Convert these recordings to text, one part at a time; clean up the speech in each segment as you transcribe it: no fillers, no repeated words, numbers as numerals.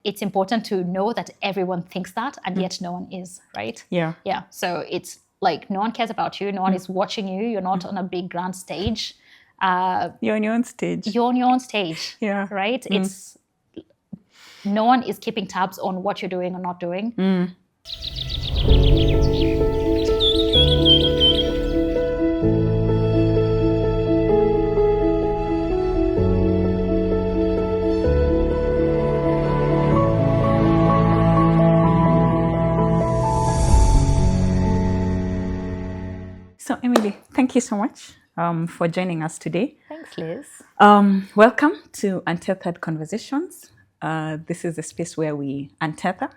it's important to know that everyone thinks that, and yet no one is, right? Yeah. Yeah. So it's like no one cares about you. No one is watching you. You're not on a big grand stage. You're on your own stage. You're on your own stage. Yeah. Right? It's no one is keeping tabs on what you're doing or not doing. So, Emily, thank you so much for joining us today. Thanks, Liz. Welcome to Untethered Conversations. This is a space where we untether.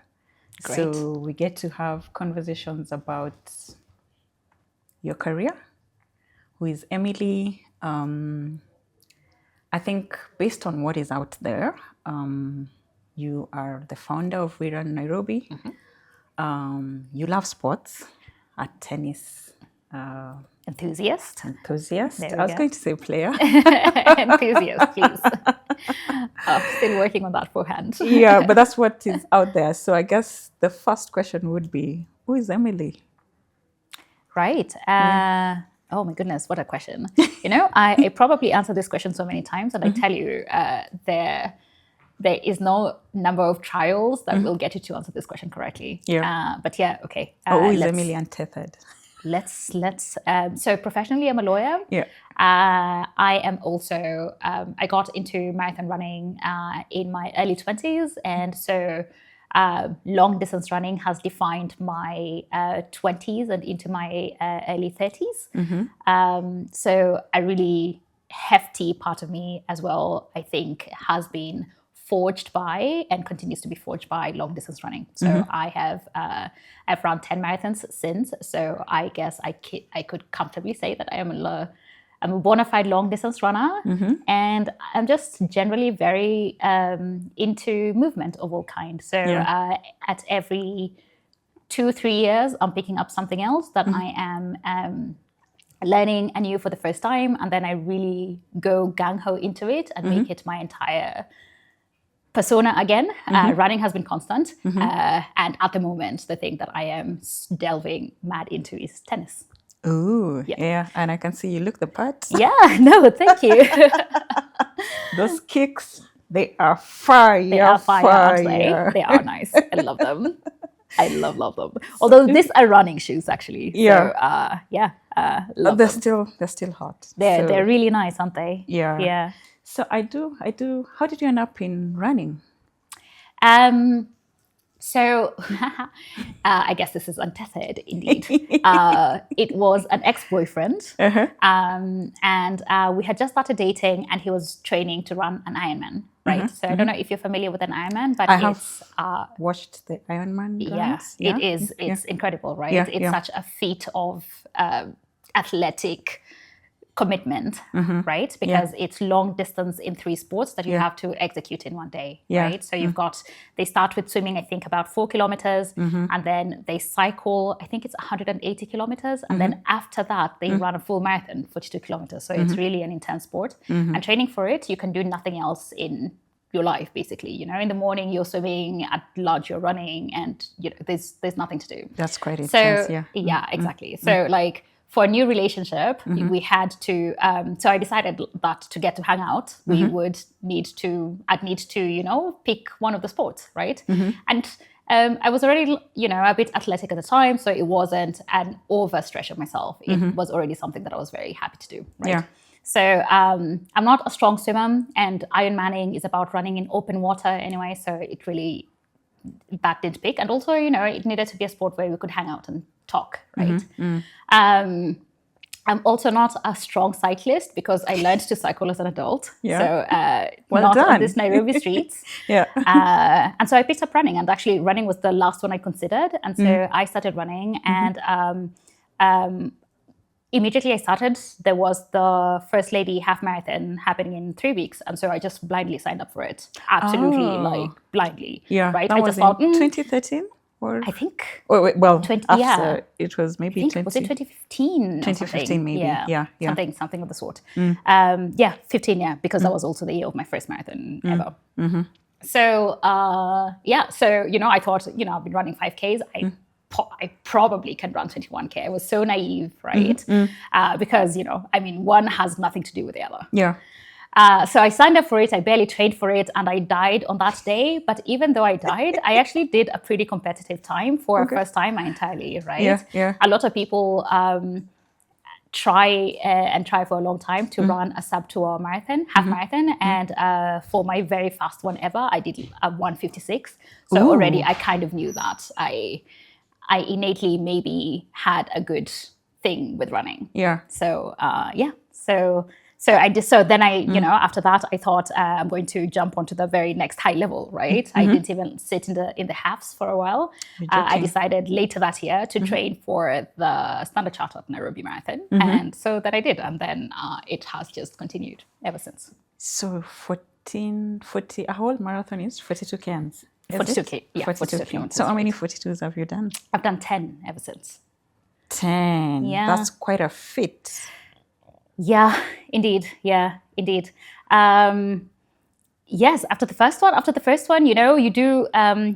Great. So we get to have conversations about your career. Who is Emily? I think based on what is out there, you are the founder of We Run Nairobi. You love sports, a tennis Enthusiast. I was going to say player. Enthusiast, please. Still working on that beforehand. Yeah, but that's what is out there. So I guess the first question would be, who is Emily? Right. Oh my goodness, what a question. I probably answered this question so many times, and I tell you, there is no number of trials that will get you to answer this question correctly. Yeah. But yeah, okay. Who is Emily Untethered? Let's so professionally I'm a lawyer. Yeah. I am also I got into marathon running in my early 20s, and so long distance running has defined my 20s and into my early 30s. So a really hefty part of me as well, I think, has been forged by and continues to be forged by long distance running. So I've run 10 marathons since. So I guess I could comfortably say that I'm a bona fide long distance runner, and I'm just generally very into movement of all kinds. So at every 2-3 years, I'm picking up something else that I am learning anew for the first time, and then I really go gung-ho into it and make it my entire persona again. Running has been constant, and at the moment, the thing that I am delving mad into is tennis. Ooh, yeah, and I can see you look the part. Yeah, no, thank you. Those kicks, they are fire. They are fire, aren't they? They are nice. I love them. I love them. Although these are running shoes, actually. Yeah. So, But they're still hot. They're really nice, aren't they? Yeah. Yeah. So I do. How did you end up in running? So I guess this is untethered indeed. It was an ex-boyfriend, and we had just started dating, and he was training to run an Ironman, right? So I don't know if you're familiar with an Ironman, but I have watched the Ironman runs. Yeah, it is. It's incredible, right? It's such a feat of athletic commitment, right? Because it's long distance in 3 sports that you have to execute in one day, right? So you've got, they start with swimming, I think about 4 kilometers, and then they cycle, I think it's 180 kilometers. And then after that, they run a full marathon, 42 kilometers. So it's really an intense sport. And training for it, you can do nothing else in your life, basically. In the morning you're swimming, at lunch you're running, and there's nothing to do. That's quite intense. So yeah, exactly. So like, for a new relationship, we had to, so I decided that to get to hang out, I'd need to, pick one of the sports, right? And I was already, a bit athletic at the time, so it wasn't an overstretch of myself. It was already something that I was very happy to do, right? Yeah. So I'm not a strong swimmer, and Ironmanning is about running in open water anyway, so it really, that didn't pick. And also, it needed to be a sport where we could hang out and talk, right? I'm also not a strong cyclist because I learned to cycle as an adult. So not on these Nairobi streets. And so I picked up running, and actually running was the last one I considered. And so I started running, and immediately I started, there was the First Lady half marathon happening in 3 weeks. And so I just blindly signed up for it. Absolutely, blindly. Yeah, right? That was in 2013? I think. Well, 20, after it was maybe 20. Was it 2015? 2015 maybe. Yeah. Something of the sort. 15. Yeah, because that was also the year of my first marathon ever. So I thought, I've been running 5Ks. I probably can run 21K. I was so naive, right? Because one has nothing to do with the other. Yeah. So I signed up for it. I barely trained for it, and I died on that day. But even though I died, I actually did a pretty competitive time for a first time entirely, right? Yeah. A lot of people try for a long time to run a sub-2-hour marathon, half marathon, and for my very fast one ever, I did a 1:56. So already I kind of knew that I innately maybe had a good thing with running. Yeah. So So I just then after that I thought I'm going to jump onto the very next high level, right? I didn't even sit in the halves for a while. I decided later that year to train for the Standard Chartered Nairobi Marathon, and so that I did, and then it has just continued ever since. So 40. A whole marathon is 42 kms. 42K, yeah, 42 kilometers. So how many 42s have you done? I've done 10 ever since. 10. Yeah, that's quite a feat. Yeah, indeed. Yes, after the first one, you do. I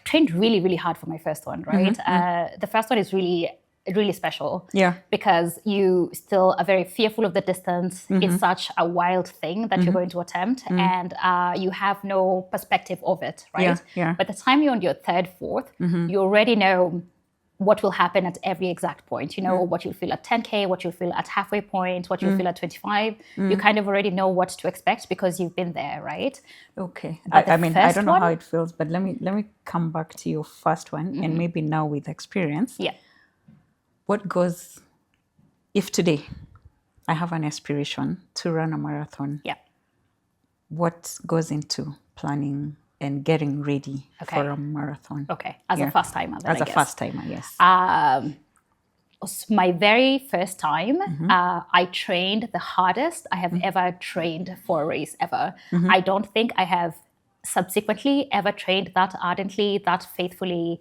trained really, really hard for my first one, right? The first one is really, really special. Yeah. Because you still are very fearful of the distance. It's such a wild thing that you're going to attempt, and you have no perspective of it, right? Yeah. By the time you're on your third, fourth, you already know what will happen at every exact point. You know what you'll feel at 10K, what you'll feel at halfway point, what you'll feel at 25. You kind of already know what to expect because you've been there, right? Okay. I don't know how it feels, but let me come back to your first one, and maybe now with experience. Yeah. What goes, if today I have an aspiration to run a marathon? Yeah. What goes into planning and getting ready for a marathon? Okay, as a first timer. As a first timer, yes. My very first time, I trained the hardest I have ever trained for a race ever. I don't think I have subsequently ever trained that ardently, that faithfully,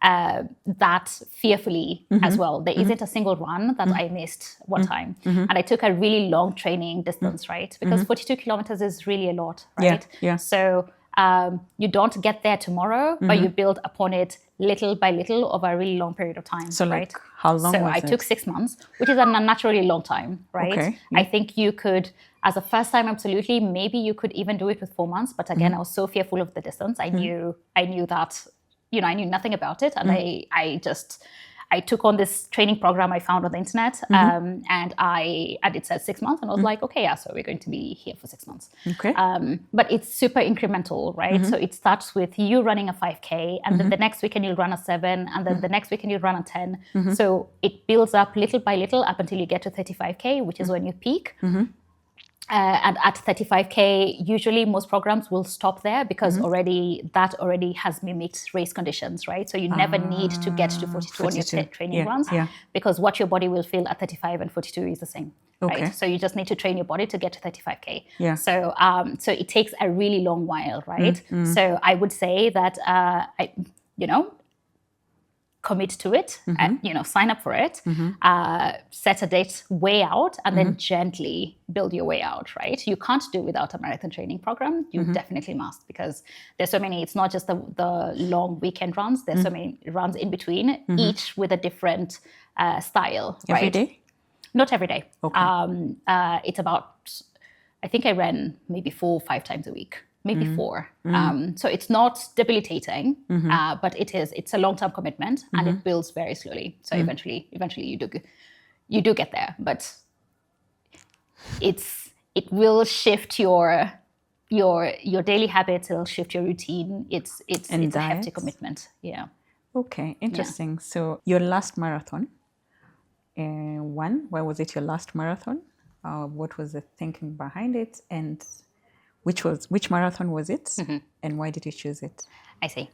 that fearfully as well. There isn't a single run that I missed one time. And I took a really long training distance, right? Because 42 kilometers is really a lot, right? Yeah. So you don't get there tomorrow, but you build upon it little by little over a really long period of time. So right? How long was it? So I took 6 months, which is an unnaturally long time, right? Okay. I think you could, as a first time, absolutely, maybe you could even do it with 4 months. But again, I was so fearful of the distance. I knew that, I knew nothing about it. And I took on this training program I found on the internet, and it said 6 months, and I was like, okay, yeah, so we're going to be here for 6 months. Okay. But it's super incremental, right? So it starts with you running a 5K, and then the next weekend you'll run a 7, and then the next weekend you'll run a 10. So it builds up little by little up until you get to 35K, which is when you peak. And at 35K, usually most programs will stop there because that already has mimicked race conditions, right? So you never need to get to 42 on your training runs because what your body will feel at 35 and 42 is the same, right? So you just need to train your body to get to 35K. Yeah. So it takes a really long while, right? So I would say that, commit to it, and, sign up for it, set a date way out, and then gently build your way out, right? You can't do without a marathon training program. You definitely must, because there's so many, it's not just the long weekend runs, there's so many runs in between, each with a different style, right? Every day? Not every day. Okay. It's about, I think I ran maybe 4 or 5 times a week. Maybe 4. So it's not debilitating, but it's a long-term commitment, and it builds very slowly. So eventually you do get there, but it will shift your daily habits. It'll shift your routine. It's a hefty commitment. Yeah. Okay, interesting. Yeah. So your last marathon, why was it your last marathon? What was the thinking behind it, and which marathon was it, and why did you choose it? I see.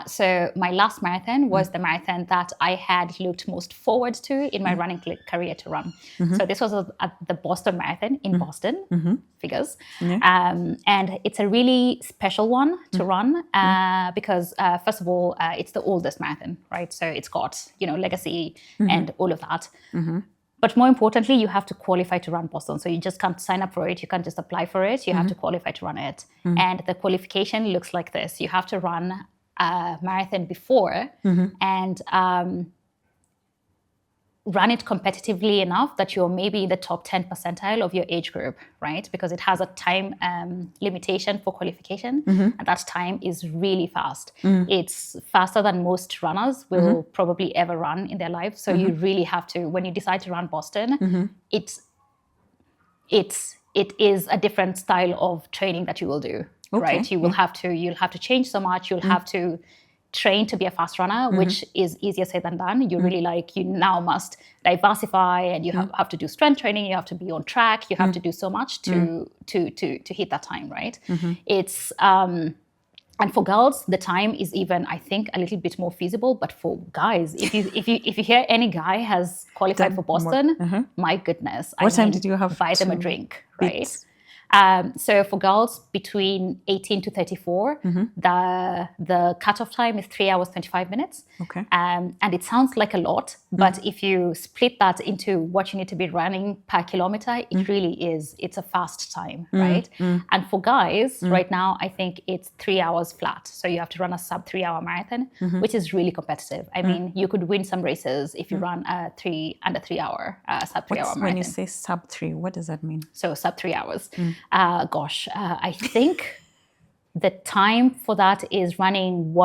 So my last marathon was the marathon that I had looked most forward to in my running career to run. So this was at the Boston Marathon in Boston, figures. And it's a really special one to run because, first of all, it's the oldest marathon, right? So it's got, legacy and all of that. But more importantly, you have to qualify to run Boston. So you just can't sign up for it. You can't just apply for it. You have to qualify to run it. And the qualification looks like this. You have to run a marathon before and run it competitively enough that you're maybe in the top 10 percentile of your age group, right? Because it has a time limitation for qualification, and that time is really fast. It's faster than most runners will probably ever run in their life. So you really have to, when you decide to run Boston, it is a different style of training that you will do, right? You will have to, you'll have to change so much. You'll have to train to be a fast runner, which is easier said than done. You really you now must diversify, and you have to do strength training. You have to be on track. You have to do so much to hit that time, right? It's and for girls, the time is even, I think, a little bit more feasible. But for guys, if you hear any guy has qualified for Boston, my goodness, what time did you have buy them a drink, right? So for girls between 18 to 34, the cutoff time is 3 hours, 25 minutes. Okay. And it sounds like a lot, but if you split that into what you need to be running per kilometer, it really is. It's a fast time, right? And for guys, right now, I think it's 3 hours flat. So you have to run a sub 3 hour marathon, which is really competitive. I mean, you could win some races if you run a under 3 hour, sub 3 hour marathon. When you say sub 3, what does that mean? So sub 3 hours. I think the time for that is running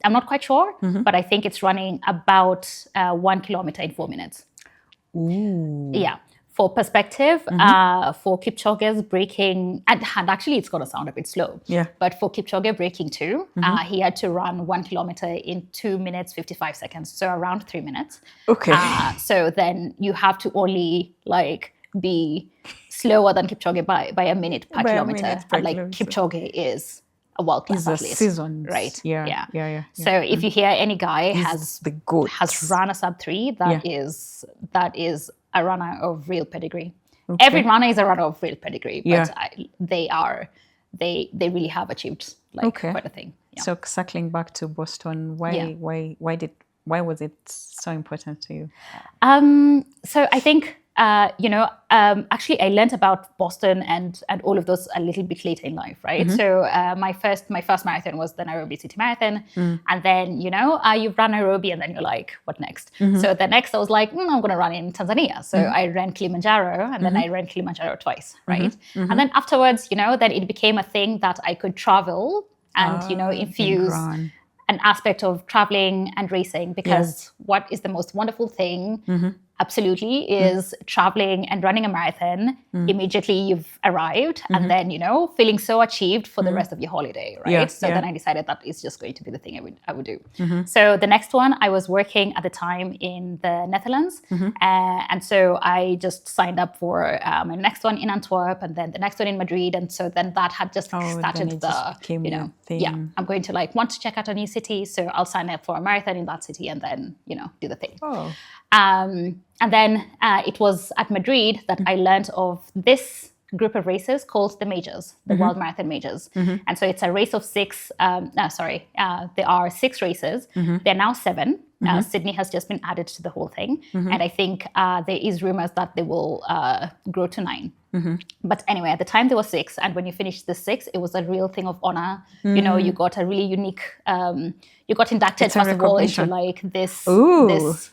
I'm not quite sure, but I think it's running about 1 kilometer in 4 minutes. Ooh. Yeah. For perspective, for Kipchoge's breaking, and actually it's going to sound a bit slow, but for Kipchoge breaking 2, he had to run 1 kilometer in 2 minutes, 55 seconds. So around 3 minutes. Okay. So then you have to only be slower than Kipchoge by a minute per kilometer. And Kipchoge is a world-class athlete. Seasoned. Right. Yeah. So if you hear any guy has run a sub 3, that is a runner of real pedigree. Okay. Every runner is a runner of real pedigree, but they really have achieved quite a thing. Yeah. So circling back to Boston, why was it so important to you? So I think actually I learned about Boston and all of those a little bit later in life, right? So my first marathon was the Nairobi City Marathon, and then you run Nairobi, and then you're like, what next? So the next I was like, I'm going to run in Tanzania. So I ran Kilimanjaro, and then I ran Kilimanjaro twice, right? And then afterwards, then it became a thing that I could travel and infuse an aspect of traveling and racing, because what is the most wonderful thing absolutely is traveling and running a marathon. Immediately you've arrived, and then feeling so achieved for the rest of your holiday, right? Then I decided that is just going to be the thing I would do. So the next one, I was working at the time in the Netherlands, and so I just signed up for my next one in Antwerp, and then the next one in Madrid, and so then that had just started the I'm going to want to check out a new city, so I'll sign up for a marathon in that city, and then do the thing. And then it was at Madrid that I learned of this group of races called the Majors, the World Marathon Majors. And so it's a race of 6. There are 6 races. There are now 7. Sydney has just been added to the whole thing. And I think there is rumors that they will grow to 9. But anyway, at the time there were 6. And when you finished the 6, it was a real thing of honor. You got a really unique... you got inducted, first of all, into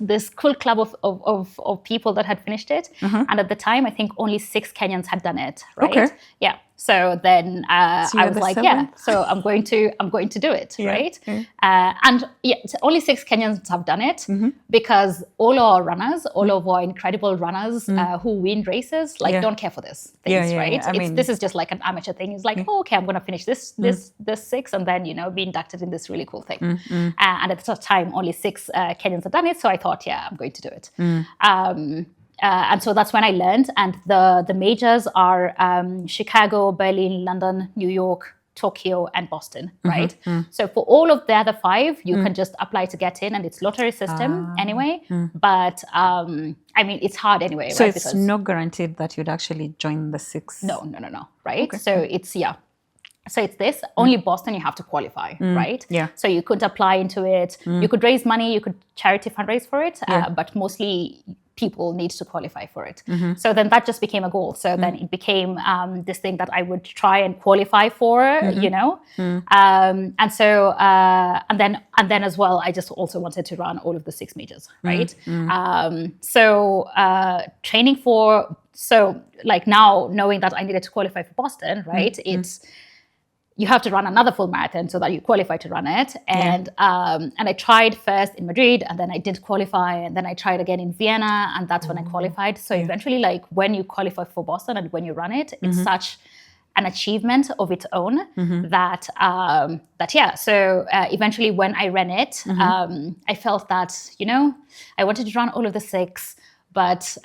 this cool club of people that had finished it. And at the time, I think only 6 Kenyans had done it, right? Okay. Yeah. So then I was like, 7th? So I'm going to do it, right? And only 6 Kenyans have done it, because all our runners, all of our incredible runners who win races, don't care for this things, right? This is just like an amateur thing. It's like, okay, I'm going to finish this 6, and then be inducted in this really cool thing. And at the time, only 6 Kenyans had done it, so I thought, I'm going to do it. And so that's when I learned. And the majors are Chicago, Berlin, London, New York, Tokyo, and Boston, right? So for all of the other 5, you can just apply to get in, and it's lottery system anyway. But it's hard anyway. So right? it's not guaranteed that you'd actually join the 6. No, right? Okay. So it's So it's this, only Boston you have to qualify, right? Yeah. So you could apply into it. You could raise money, you could charity fundraise for it, but mostly people need to qualify for it. So then that just became a goal. So then it became this thing that I would try and qualify for, you know. And so and then as well, I just also wanted to run all of the 6 majors, right? So training for, so like now knowing that I needed to qualify for Boston, right? It's, you have to run another full marathon so that you qualify to run it. And I tried first in Madrid, and then I did qualify, and then I tried again in Vienna, and that's when I qualified. So eventually, like when you qualify for Boston and when you run it, it's such an achievement of its own that so eventually when I ran it, I felt that, you know, I wanted to run all of the 6. But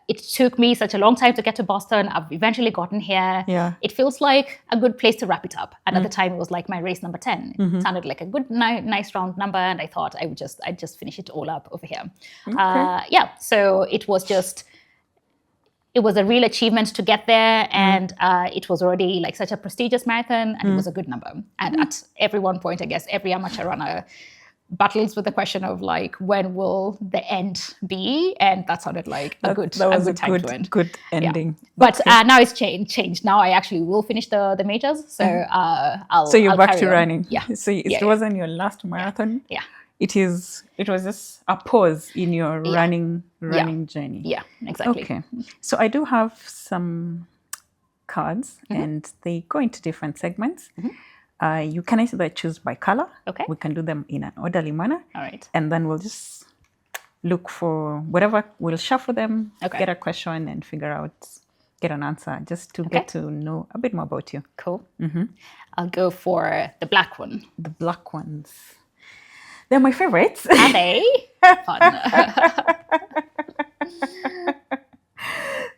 it took me such a long time to get to Boston. I've eventually gotten here. Yeah. It feels like a good place to wrap it up. And at the time, it was like my race number 10. It sounded like a good, nice round number. And I thought I'd just finish it all up over here. So it was a real achievement to get there. And it was already like such a prestigious marathon. And it was a good number. And at every one point, I guess, every amateur runner battles with the question of like, when will the end be? And that sounded like a good time to end. Good ending. Yeah. But now it's changed. Now I actually will finish the majors. So So you're I'll back to on. running. Yeah. So it wasn't your last marathon. Yeah. It was just a pause in your running journey. Yeah, exactly. Okay. So I do have some cards, and they go into different segments. You can either choose by color. Okay. We can do them in an orderly manner. All right. And then we'll just look for whatever, we'll shuffle them, get a question and get an answer, just to get to know a bit more about you. Cool. I'll go for the black one. The black ones. They're my favorites. Are they? Fun.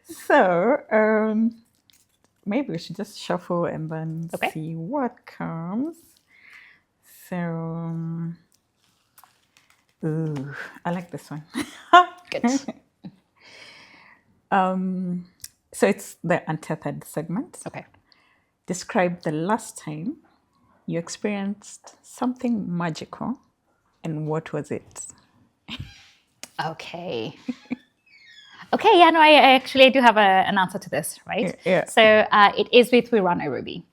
So, maybe we should just shuffle and then see what comes. So, I like this one. Good. So it's the Untethered segment. Okay. Describe the last time you experienced something magical, and what was it? Okay. Okay, yeah, no, I actually do have an answer to this, right? Yeah. So it is with We Run Nairobi.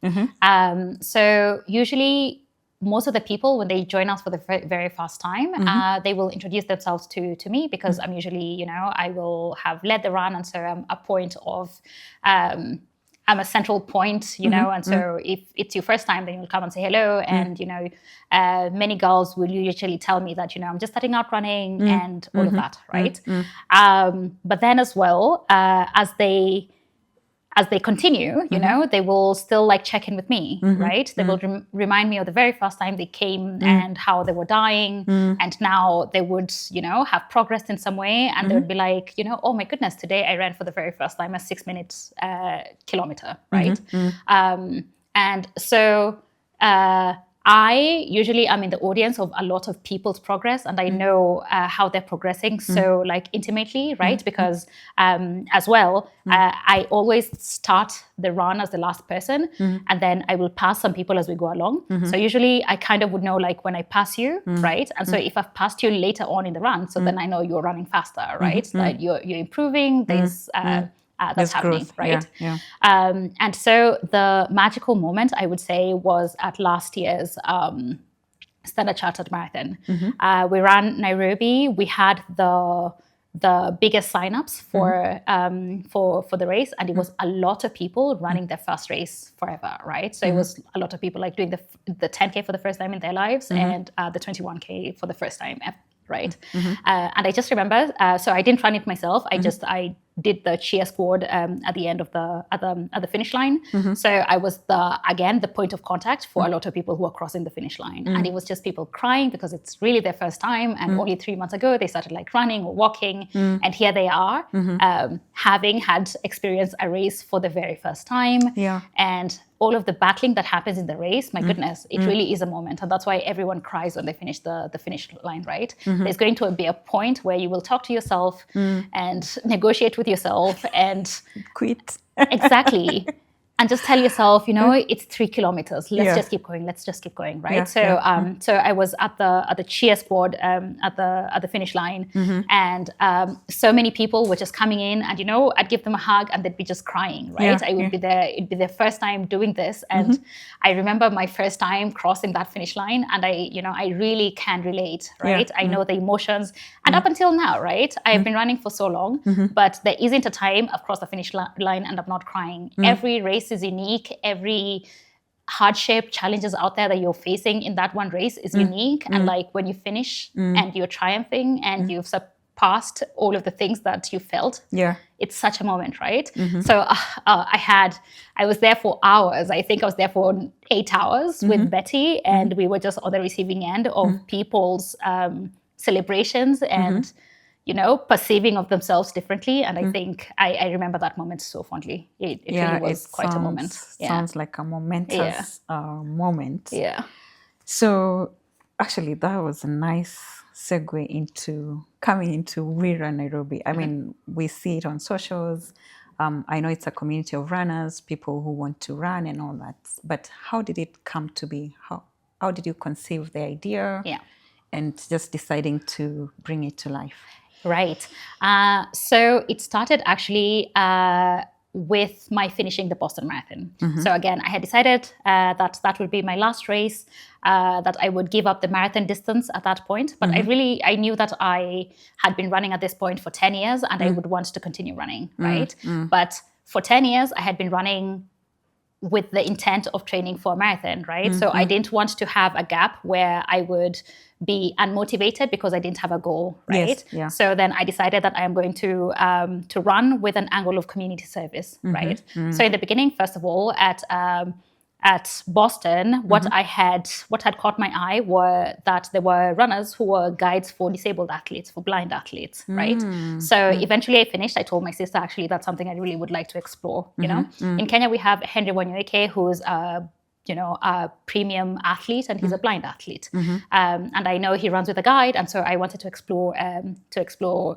So usually most of the people, when they join us for the very first time, they will introduce themselves to me, because I'm usually, you know, I will have led the run, and so I'm a point of, I'm a central point, you know, and so if it's your first time, then you'll come and say hello. And, you know, many girls will usually tell me that, you know, I'm just starting out running and all of that, right? But then as well, as they continue, you know, they will still like check in with me, right? They will remind me of the very first time they came and how they were dying. And now they would, you know, have progressed in some way. And they would be like, you know, oh my goodness, today I ran for the very first time a 6-minute kilometer, right? And so I usually am in the audience of a lot of people's progress, and I know how they're progressing so like intimately, right? Because as well, I always start the run as the last person, and then I will pass some people as we go along. So usually I kind of would know like when I pass you, right? And so if I've passed you later on in the run, so then I know you're running faster, right? That you're improving. There's that's happening, growth. right? Yeah. And so the magical moment, I would say, was at last year's Standard Chartered Marathon. We ran Nairobi. We had the biggest signups for the race, and it was a lot of people running their first race forever, right? So it was a lot of people like doing the 10K for the first time in their lives, and the 21K for the first time ever, right? And I just remember, so I didn't run it myself. I did the cheer squad at the end of at the finish line. So I was the point of contact for a lot of people who were crossing the finish line, and it was just people crying because it's really their first time, and only 3 months ago they started like running or walking, and here they are having had experienced a race for the very first time, and all of the battling that happens in the race, my goodness, it really is a moment. And that's why everyone cries when they finish the finish line, right? There's going to be a point where you will talk to yourself and negotiate with yourself and quit. Exactly. And just tell yourself, it's 3 kilometers. Let's just keep going. Let's just keep going, right? So I was at the cheer squad at the finish line, and so many people were just coming in, and I'd give them a hug, and they'd be just crying, right? I would be there. It'd be their first time doing this, and I remember my first time crossing that finish line, and I really can relate, right? I know the emotions, and up until now, right? I've been running for so long, but there isn't a time I've crossed the finish line and I'm not crying. Every race is unique. Every hardship, challenges out there that you're facing in that one race is unique. And like when you finish and you're triumphing and you've surpassed all of the things that you felt, it's such a moment, right? So I was there for hours. I think I was there for 8 hours with Betty, and we were just on the receiving end of people's celebrations and perceiving of themselves differently. And I think I remember that moment so fondly. It really was quite a moment. Sounds like a momentous moment. Yeah. So actually, that was a nice segue into coming into We Run Nairobi. I mean, we see it on socials. I know it's a community of runners, people who want to run and all that. But how did it come to be? How did you conceive the idea? Yeah. And just deciding to bring it to life? Right. So it started actually with my finishing the Boston Marathon. So again, I had decided that would be my last race, that I would give up the marathon distance at that point. But I knew that I had been running at this point for 10 years and I would want to continue running, right? But for 10 years, I had been running with the intent of training for a marathon, right? So I didn't want to have a gap where I would be unmotivated because I didn't have a goal, right? Yes, yeah. So then I decided that I am going to run with an angle of community service, right? So in the beginning, first of all, at Boston, what had caught my eye were that there were runners who were guides for disabled athletes, for blind athletes, right? So eventually I finished. I told my sister, actually, that's something I really would like to explore. In Kenya, we have Henry Wanyueke, who's a premium athlete, and he's a blind athlete. And I know he runs with a guide, and so I wanted to explore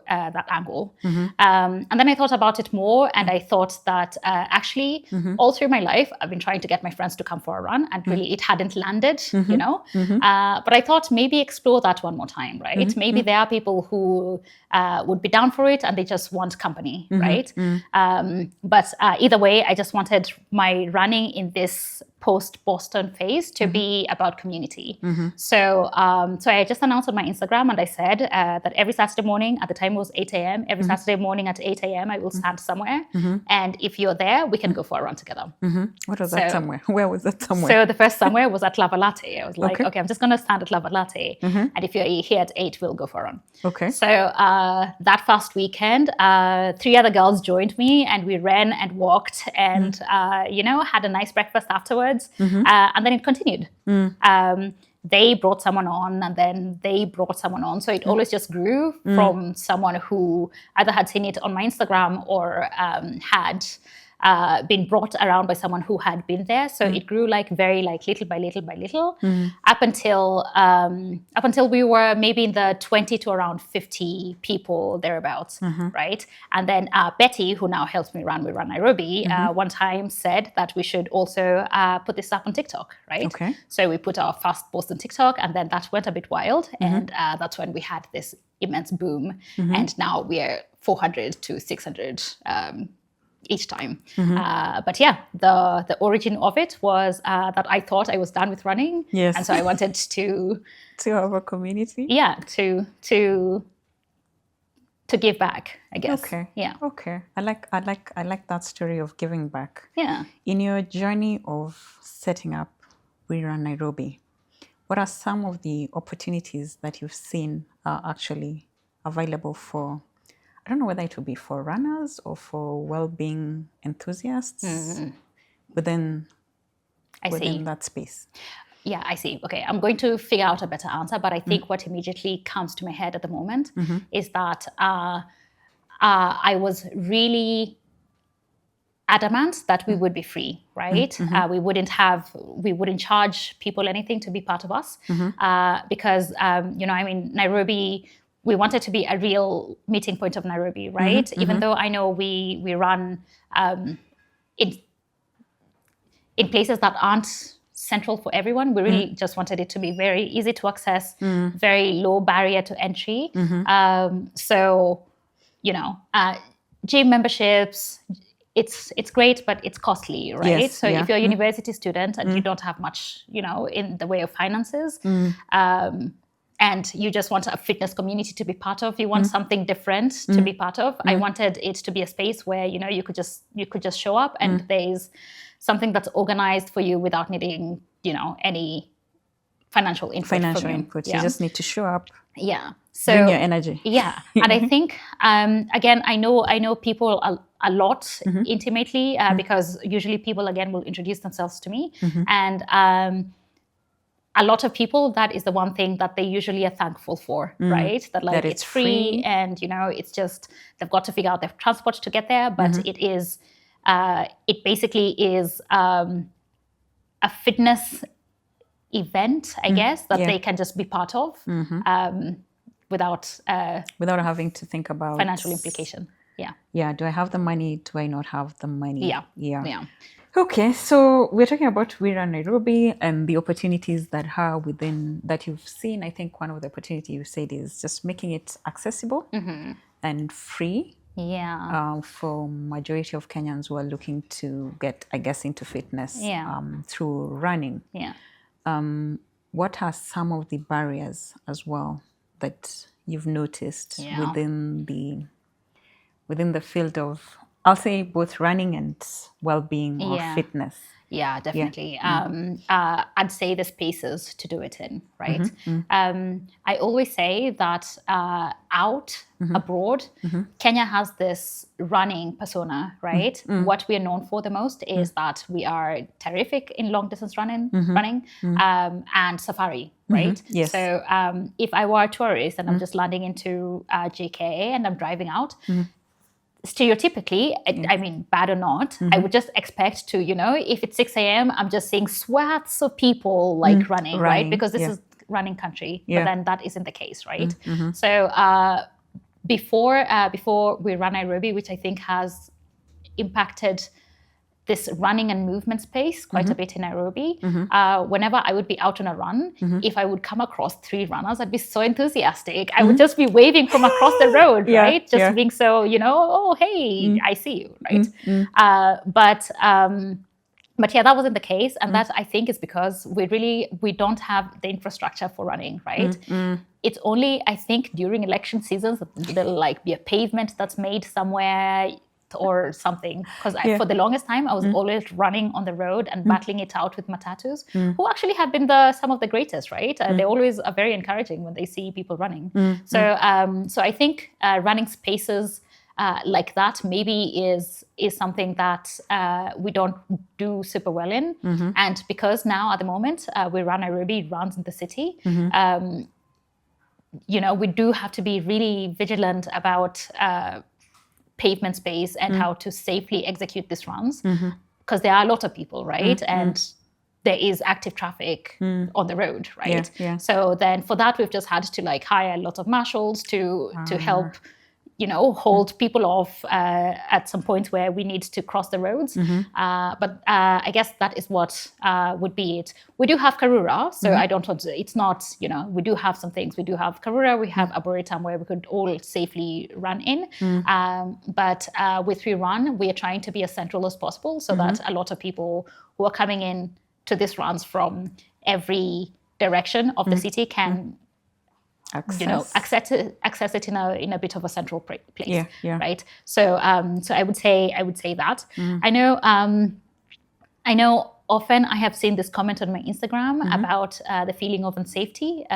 that angle. And then I thought about it more, and I thought that actually, all through my life, I've been trying to get my friends to come for a run, and really it hadn't landed, But I thought maybe explore that one more time, right? Maybe there are people who would be down for it, and they just want company, right? But either way, I just wanted my running in this post-Boston phase to be about community. So I just announced on my Instagram, and I said that every Saturday morning, at the time it was 8 a.m., every Saturday morning at 8 a.m. I will stand somewhere. And if you're there, we can go for a run together. What was that somewhere? Where was that somewhere? So the first somewhere was at Lava Latte. I was like, okay, I'm just going to stand at Lava Latte. And if you're here at 8, we'll go for a run. Okay. So that first weekend, 3 other girls joined me, and we ran and walked and, had a nice breakfast afterwards. And then it continued. They brought someone on, and then they brought someone on. So it always just grew from someone who either had seen it on my Instagram or had been brought around by someone who had been there. So it grew little by little, up until we were maybe in the 20 to around 50 people thereabouts, right? And then Betty, who now helps me run We Run Nairobi, one time said that we should also put this up on TikTok, right? Okay. So we put our first post on TikTok, and then that went a bit wild, and that's when we had this immense boom, and now we're 400 to 600 each time. But yeah, the origin of it was that I thought I was done with running. Yes. And so I wanted to have a community. Yeah, to give back, I guess. Okay. Yeah. Okay. I like that story of giving back. Yeah. In your journey of setting up We Run Nairobi, what are some of the opportunities that you've seen are actually available for, I don't know whether it will be for runners or for well-being enthusiasts within that space? Yeah, I see. Okay, I'm going to figure out a better answer, but I think what immediately comes to my head at the moment is that I was really adamant that we would be free, right? We wouldn't charge people anything to be part of us because, Nairobi, we wanted to be a real meeting point of Nairobi, right? Even though I know we run in places that aren't central for everyone. We really just wanted it to be very easy to access, very low barrier to entry. So, gym memberships, it's great, but it's costly, right? Yes, so if you're a university student and you don't have much, in the way of finances, and you just want a fitness community to be part of, you want something different to be part of. I wanted it to be a space where, you could just show up and there's something that's organized for you without needing, any financial input. Financial input. You just need to show up. Yeah. So bring your energy. Yeah. And I think, again, I know people a lot intimately because usually people, again, will introduce themselves to me. And a lot of people, that is the one thing that they usually are thankful for, right? That like it's free and, it's just, they've got to figure out their transport to get there. But it basically is a fitness event, I guess, that they can just be part of without having to think about financial implication. Yeah. Do I have the money? Do I not have the money? Yeah. Okay, so we're talking about We Run Nairobi and the opportunities that are within that you've seen. I think one of the opportunities you said is just making it accessible and free. Yeah. For majority of Kenyans who are looking to get, I guess, into fitness through running. Yeah. What are some of the barriers as well that you've noticed within the field of, I'll say, both running and well-being or fitness? Yeah, definitely. I'd say the spaces to do it in, right? I always say that abroad, Kenya has this running persona, right? What we are known for the most is that we are terrific in long-distance running, and safari, right? Yes. So if I were a tourist and I'm just landing into JKA and I'm driving out, stereotypically, I mean, bad or not, I would just expect to, if it's 6 a.m., I'm just seeing swaths of people like running, right? Because this is running country, but then that isn't the case, right? So before We Run Nairobi, which I think has impacted this running and movement space quite a bit in Nairobi. Whenever I would be out on a run, if I would come across 3 runners, I'd be so enthusiatic. I would just be waving from across the road, right? Just being so, oh, hey, I see you, right? But yeah, that wasn't the case. And that, I think, is because we don't have the infrastructure for running, right? It's only, I think, during election seasons that there'll like be a pavement that's made somewhere or something, because for the longest time I was always running on the road and battling it out with matatus, who actually have been some of the greatest, right? They always are very encouraging when they see people running. So I think running spaces like that maybe is something that we don't do super well in. And because now at the moment We Run Nairobi runs in the city, we do have to be really vigilant about pavement space and how to safely execute these runs, because there are a lot of people, right? And there is active traffic on the road, right? So then for that, we've just had to like hire a lot of marshals to help hold people off at some points where we need to cross the roads. But I guess that is what would be it. We do have Karura, so I don't want to, it's not, we do have some things. We do have Karura, we have Arboretum where we could all safely run in. But with We Run, we are trying to be as central as possible so that a lot of people who are coming in to these runs from every direction of the city can access it in a bit of a central place, right? So I would say that. I know often I have seen this comment on my Instagram about the feeling of unsafety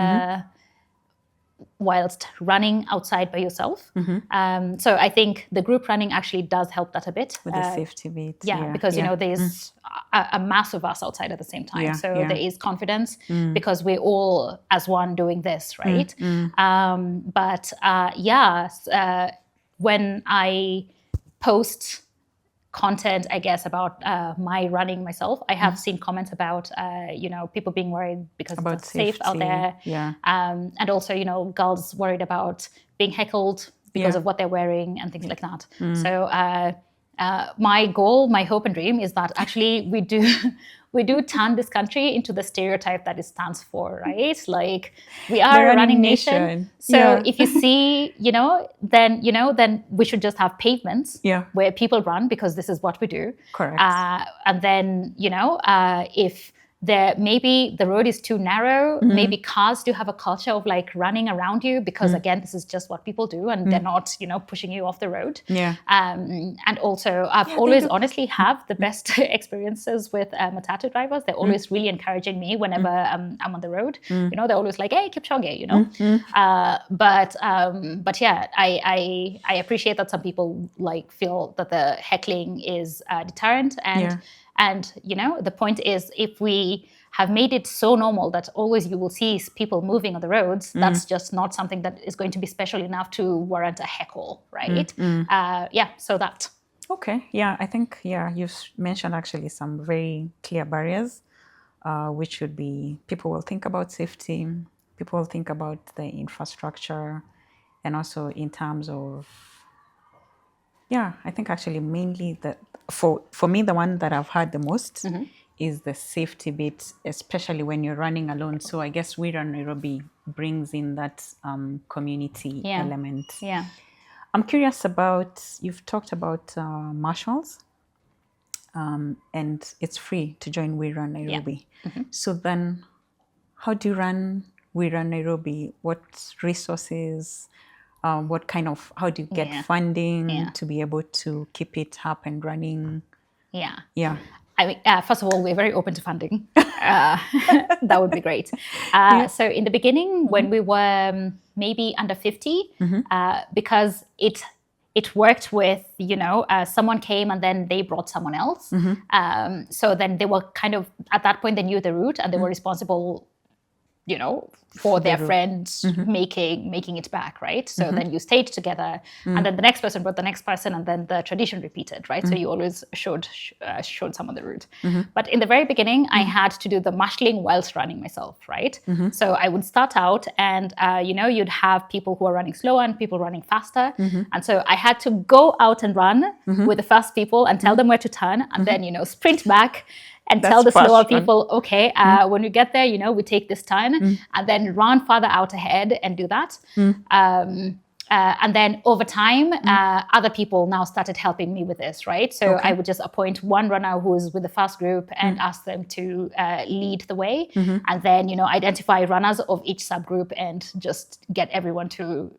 whilst running outside by yourself. So I think the group running actually does help that a bit. With the safety bit. Because, there's a mass of us outside at the same time. So there is confidence because we're all as one doing this, right? When I post content, I guess, about my running myself, I have seen comments about, people being worried because it's not safe out there. And also, girls worried about being heckled because of what they're wearing and things like that. So my goal, my hope and dream is that actually we do turn this country into the stereotype that it stands for, right? Like we are a running nation. So if you see, then we should just have pavements where people run because this is what we do. Correct. And then, if maybe the road is too narrow, maybe cars do have a culture of like running around you because again, this is just what people do and they're not, pushing you off the road. And also I've always honestly have the best experiences with matatu drivers. They're always really encouraging me whenever I'm on the road. They're always like, hey, Kipchoge, But yeah, I appreciate that some people like feel that the heckling is deterrent and the point is, if we have made it so normal that always you will see people moving on the roads, that's just not something that is going to be special enough to warrant a heckle, right? So that. Okay, yeah, I think, you've mentioned actually some very clear barriers, which should be, people will think about safety, people will think about the infrastructure, and also in terms of, I think actually mainly for me, the one that I've heard the most is the safety bit, especially when you're running alone. So I guess We Run Nairobi brings in that community element. Yeah. I'm curious about, you've talked about marshals, and it's free to join We Run Nairobi. So then how do you run We Run Nairobi? What resources? How do you get funding to be able to keep it up and running? Yeah. I mean, first of all, we're very open to funding. That would be great. So in the beginning, when we were maybe under 50, because it worked with, someone came and then they brought someone else. So then they were kind of, at that point, they knew the route and they were responsible for their friends making it back, right? So then you stayed together and then the next person brought the next person and then the tradition repeated, right? So you always showed someone the route. But in the very beginning, I had to do the marshalling whilst running myself, right? So I would start out and, you'd have people who are running slower and people running faster. And so I had to go out and run with the fast people and tell them where to turn and then, sprint back and tell the slower people, okay, when we get there, we take this turn and then run farther out ahead and do that. And then over time, other people now started helping me with this, right? So I would just appoint one runner who's with the fast group and ask them to lead the way. And then, identify runners of each subgroup and just get everyone to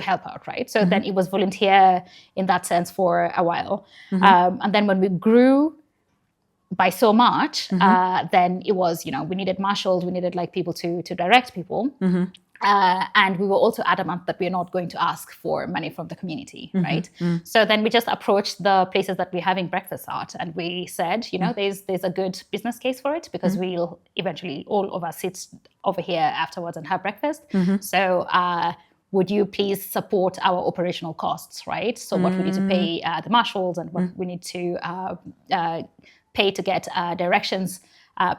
help out, right? So then it was volunteer in that sense for a while. And then when we grew by so much, then it was, we needed marshals, we needed like people to direct people. And we were also adamant that we're not going to ask for money from the community, right? So then we just approached the places that we're having breakfast at and we said, there's a good business case for it because we'll eventually, all of us sit over here afterwards and have breakfast. So would you please support our operational costs, right? So what we need to pay the marshals and what we need to pay to get directions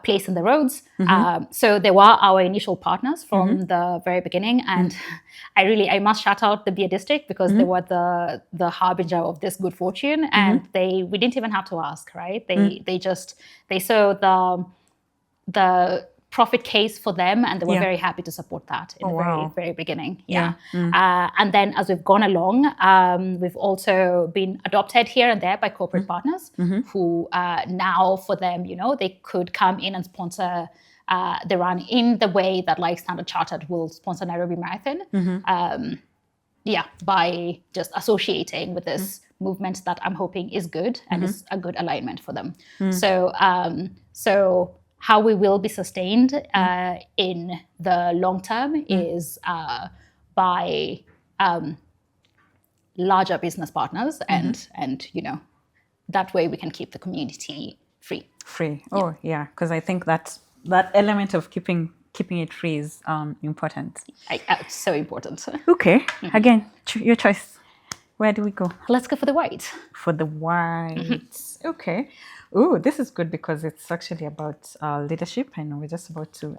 placed in the roads. So they were our initial partners from the very beginning. And I must shout out the Beer District because they were the harbinger of this good fortune. And we didn't even have to ask, right? They saw the profit case for them and they were very happy to support that in the very, very beginning. And then as we've gone along, we've also been adopted here and there by corporate partners who now for them, they could come in and sponsor the run in the way that like Standard Chartered will sponsor Nairobi Marathon. By just associating with this movement that I'm hoping is good and is a good alignment for them. So how we will be sustained in the long term is by larger business partners and that way we can keep the community free. Because I think that element of keeping it free is important. It's so important. Okay, again, your choice. Where do we go? Let's go for the white. For the white. Okay. Oh, this is good because it's actually about leadership, and I'm just about to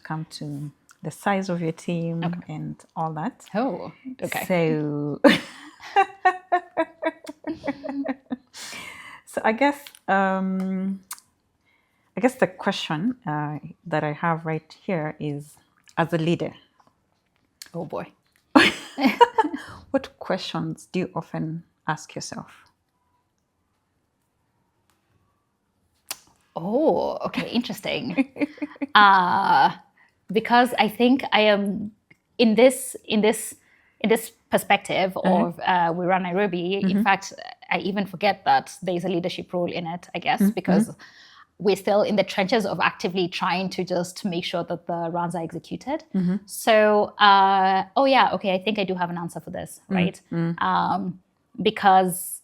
come to the size of your team and all that. Oh, okay. So, So I guess the question that I have right here is, as a leader, Oh boy. what questions do you often ask yourself? Oh, okay, interesting. Because I think I am in this perspective of We Run Nairobi. In fact, I even forget that there's a leadership role in it, I guess, because we're still in the trenches of actively trying to just make sure that the runs are executed. So, I think I do have an answer for this, right? Because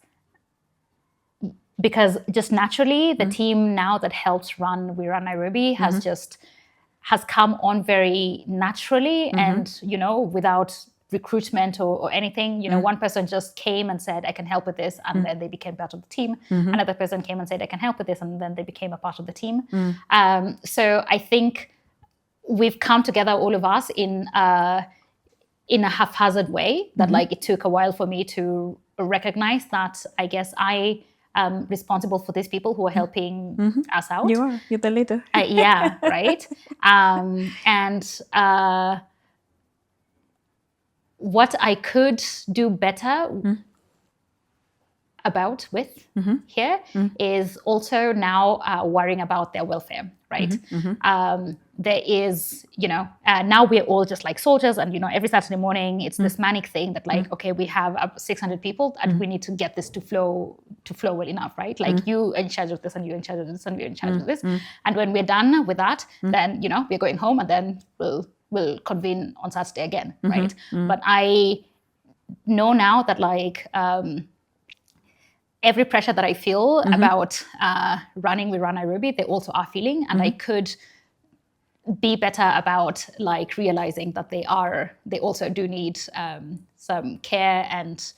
just naturally, the team now that helps run We Run Nairobi has come on very naturally, and without recruitment or anything. One person just came and said, I can help with this, and then they became part of the team. Another person came and said, I can help with this, and then they became a part of the team. So I think we've come together, all of us, in a haphazard way that it took a while for me to recognize that I guess I am responsible for these people who are helping us out. You're the leader. Yeah, right. What I could do better here is also now worrying about their welfare, right? There is, now we're all just like soldiers, and every Saturday morning it's this manic thing that okay, we have 600 people and we need to get this to flow well enough, right? You are in charge of this, and you're in charge of this, and we're in charge of this. And when we're done with that, then we're going home, and then we'll convene on Saturday again, right? But I know now that every pressure that I feel about running We Run Nairobi, they also are feeling, and I could be better about realizing that they also do need some care and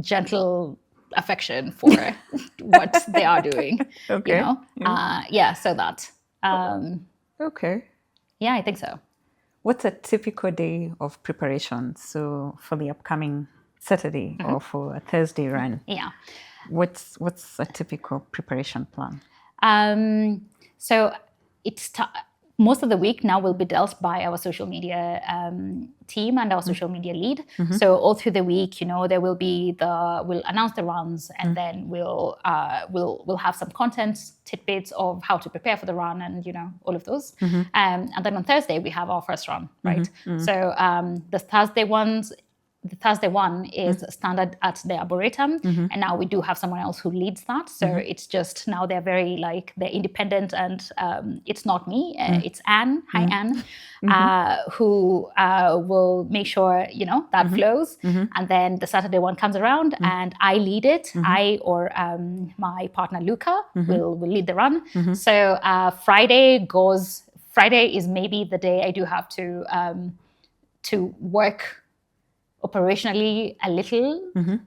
gentle affection for what they are doing. Okay. So that. Okay. Yeah, I think so. What's a typical day of preparation? So for the upcoming Saturday or for a Thursday run? Yeah. What's a typical preparation plan? So it's most of the week now will be dealt by our social media team and our social media lead. So all through the week, there will be we'll announce the runs, and then we'll have some content tidbits of how to prepare for the run, and all of those. And then on Thursday we have our first run, right? So the Thursday one is standard at the Arboretum, and now we do have someone else who leads that. So it's just now they're very they're independent, and it's not me, it's Anne. Hi, Anne, who will make sure that flows. And then the Saturday one comes around, and I lead it. I or my partner Luca will lead the run. So Friday is maybe the day I do have to work operationally a little,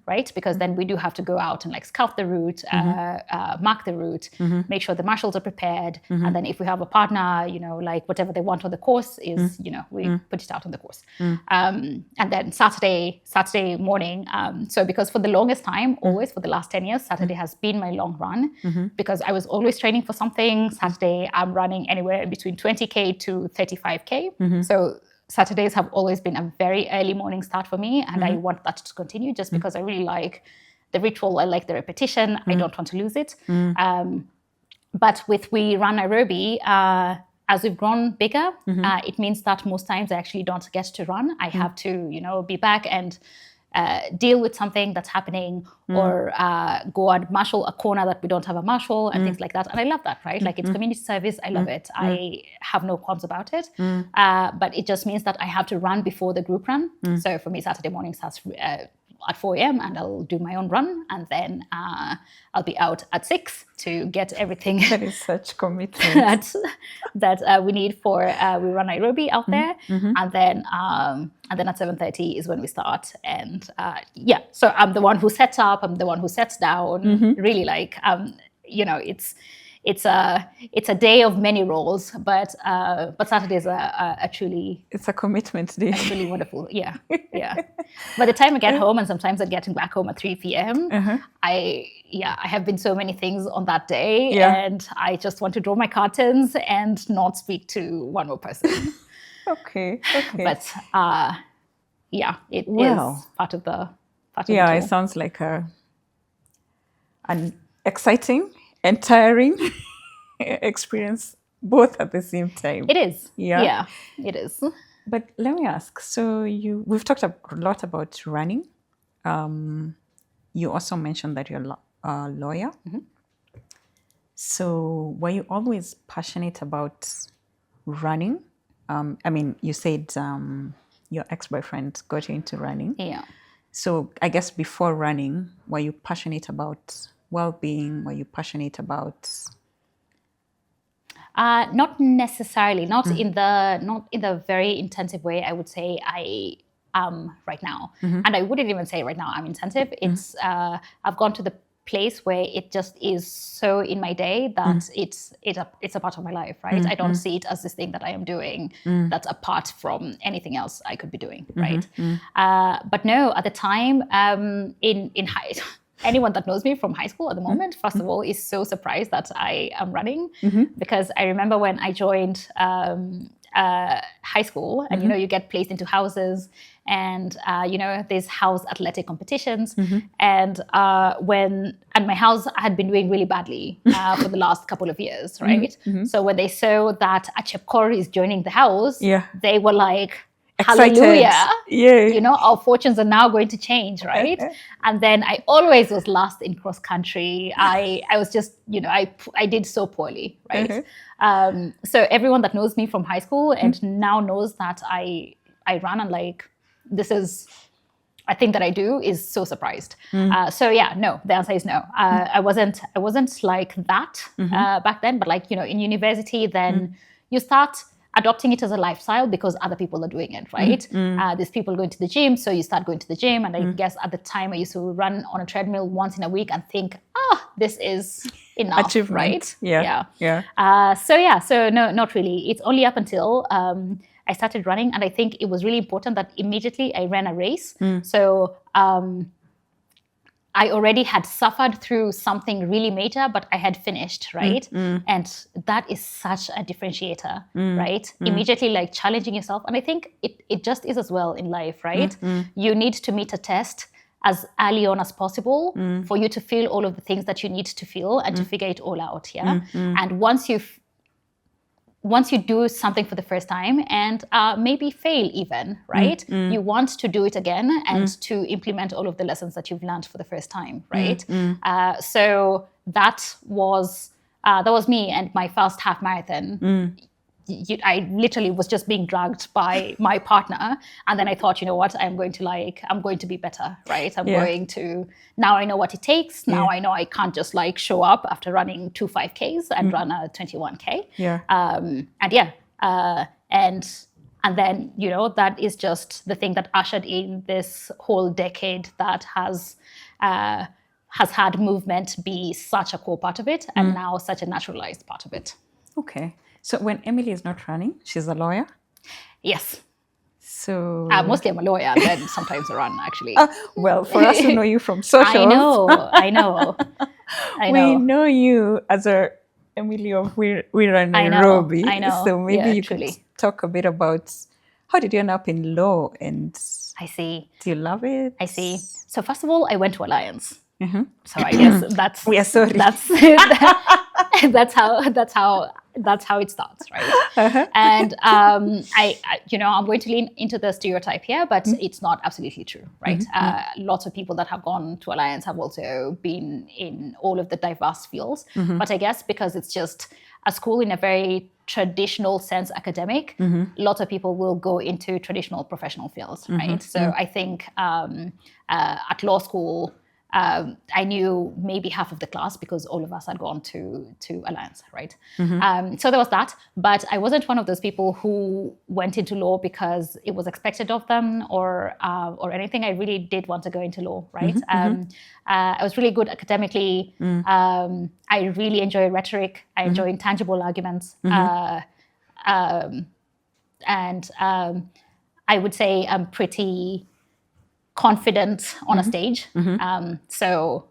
right? Because then we do have to go out and scout the route, mark the route, make sure the marshals are prepared, and then if we have a partner, whatever they want on the course is, we put it out on the course. And then Saturday morning. So because for the longest time, always for the last 10 years, Saturday has been my long run, because I was always training for something. Saturday I'm running anywhere between 20K to 35K. So Saturdays have always been a very early morning start for me, and I want that to continue just because I really like the ritual. I like the repetition. I don't want to lose it. But with We Run Nairobi, as we've grown bigger, it means that most times I actually don't get to run. I have to, be back and deal with something that's happening, or go and marshal a corner that we don't have a marshal, and things like that. And I love that, right? It's community service. I love it. I have no qualms about it. But it just means that I have to run before the group run. So for me, Saturday morning starts at 4 a.m. and I'll do my own run, and then I'll be out at 6 to get everything that is such commitment that we need for We Run Nairobi out there, and then at 7:30 is when we start, and so I'm the one who sets up, I'm the one who sets down, really it's it's a day of many roles, but Saturday is a truly It's a commitment day. really wonderful. Yeah. By the time I get home, and sometimes I'm getting back home at 3 p.m., I have been so many things on that day, and I just want to draw my curtains and not speak to one more person. Okay. But it is part of the it sounds like an exciting and tiring experience both at the same time. It is. Yeah, it is. But let me ask, so we've talked a lot about running. You also mentioned that you're a lawyer. So were you always passionate about running? I mean, you said your ex-boyfriend got you into running. Yeah. So I guess before running, were you passionate about well-being? Were you passionate about? Not necessarily. Not in the very intensive way I would say I am right now. And I wouldn't even say right now I'm intensive. It's I've gone to the place where it just is so in my day that it's a part of my life, right? I don't see it as this thing that I am doing that's apart from anything else I could be doing, right? But no, at the time, in high, anyone that knows me from high school at the moment, first of all, is so surprised that I am running, because I remember when I joined high school, and you get placed into houses, and there's house athletic competitions, and my house had been doing really badly for the last couple of years, right? So when they saw that a Chepkor is joining the house, they were like, hallelujah, our fortunes are now going to change, right? And then I always was last in cross country. I was just, I did so poorly, right? So everyone that knows me from high school and now knows that I run, and like, this is a thing that I do, is so surprised. So yeah, no, the answer is no. I wasn't like that back then, but like, in university, then you start adopting it as a lifestyle because other people are doing it, right? There's people going to the gym, so you start going to the gym. And I guess at the time I used to run on a treadmill once in a week and think, this is enough, achievement. Right? Yeah. So no, not really. It's only up until I started running, and I think it was really important that immediately I ran a race. So I already had suffered through something really major, but I had finished, right? And that is such a differentiator, right? Immediately like challenging yourself. And I think it just is as well in life, right? You need to meet a test as early on as possible for you to feel all of the things that you need to feel and to figure it all out, And once you do something for the first time and maybe fail even, right? You want to do it again and to implement all of the lessons that you've learned for the first time, right? So that was me and my first half marathon. I literally was just being dragged by my partner, and then I thought, you know what, I'm going to be better, right? Now I know what it takes. Now I know I can't just like show up after running 2 5Ks and run a 21K. And then, that is just the thing that ushered in this whole decade that has had movement be such a core part of it, and now such a naturalized part of it. Okay. So when Emily is not running, she's a lawyer? Yes. So mostly I'm a lawyer, and then sometimes I run, actually. Well, for us to know you from socials. I know. We know you as Emily of We Run Nairobi. I know. So maybe you could talk a bit about how did you end up in law, and I see. Do you love it? I see. So first of all, I went to Alliance. So I guess that's we are sorry. That's how it starts, right? And I'm going to lean into the stereotype here, but it's not absolutely true, right? Lots of people that have gone to Alliance have also been in all of the diverse fields, but I guess because it's just a school in a very traditional sense, academic, lots of people will go into traditional professional fields, right? So I think at law school, I knew maybe half of the class because all of us had gone to Alliance, right? So there was that, but I wasn't one of those people who went into law because it was expected of them or anything. I really did want to go into law, right? I was really good academically. I really enjoy rhetoric. I enjoy intangible arguments. And I would say I'm pretty confident on a stage. So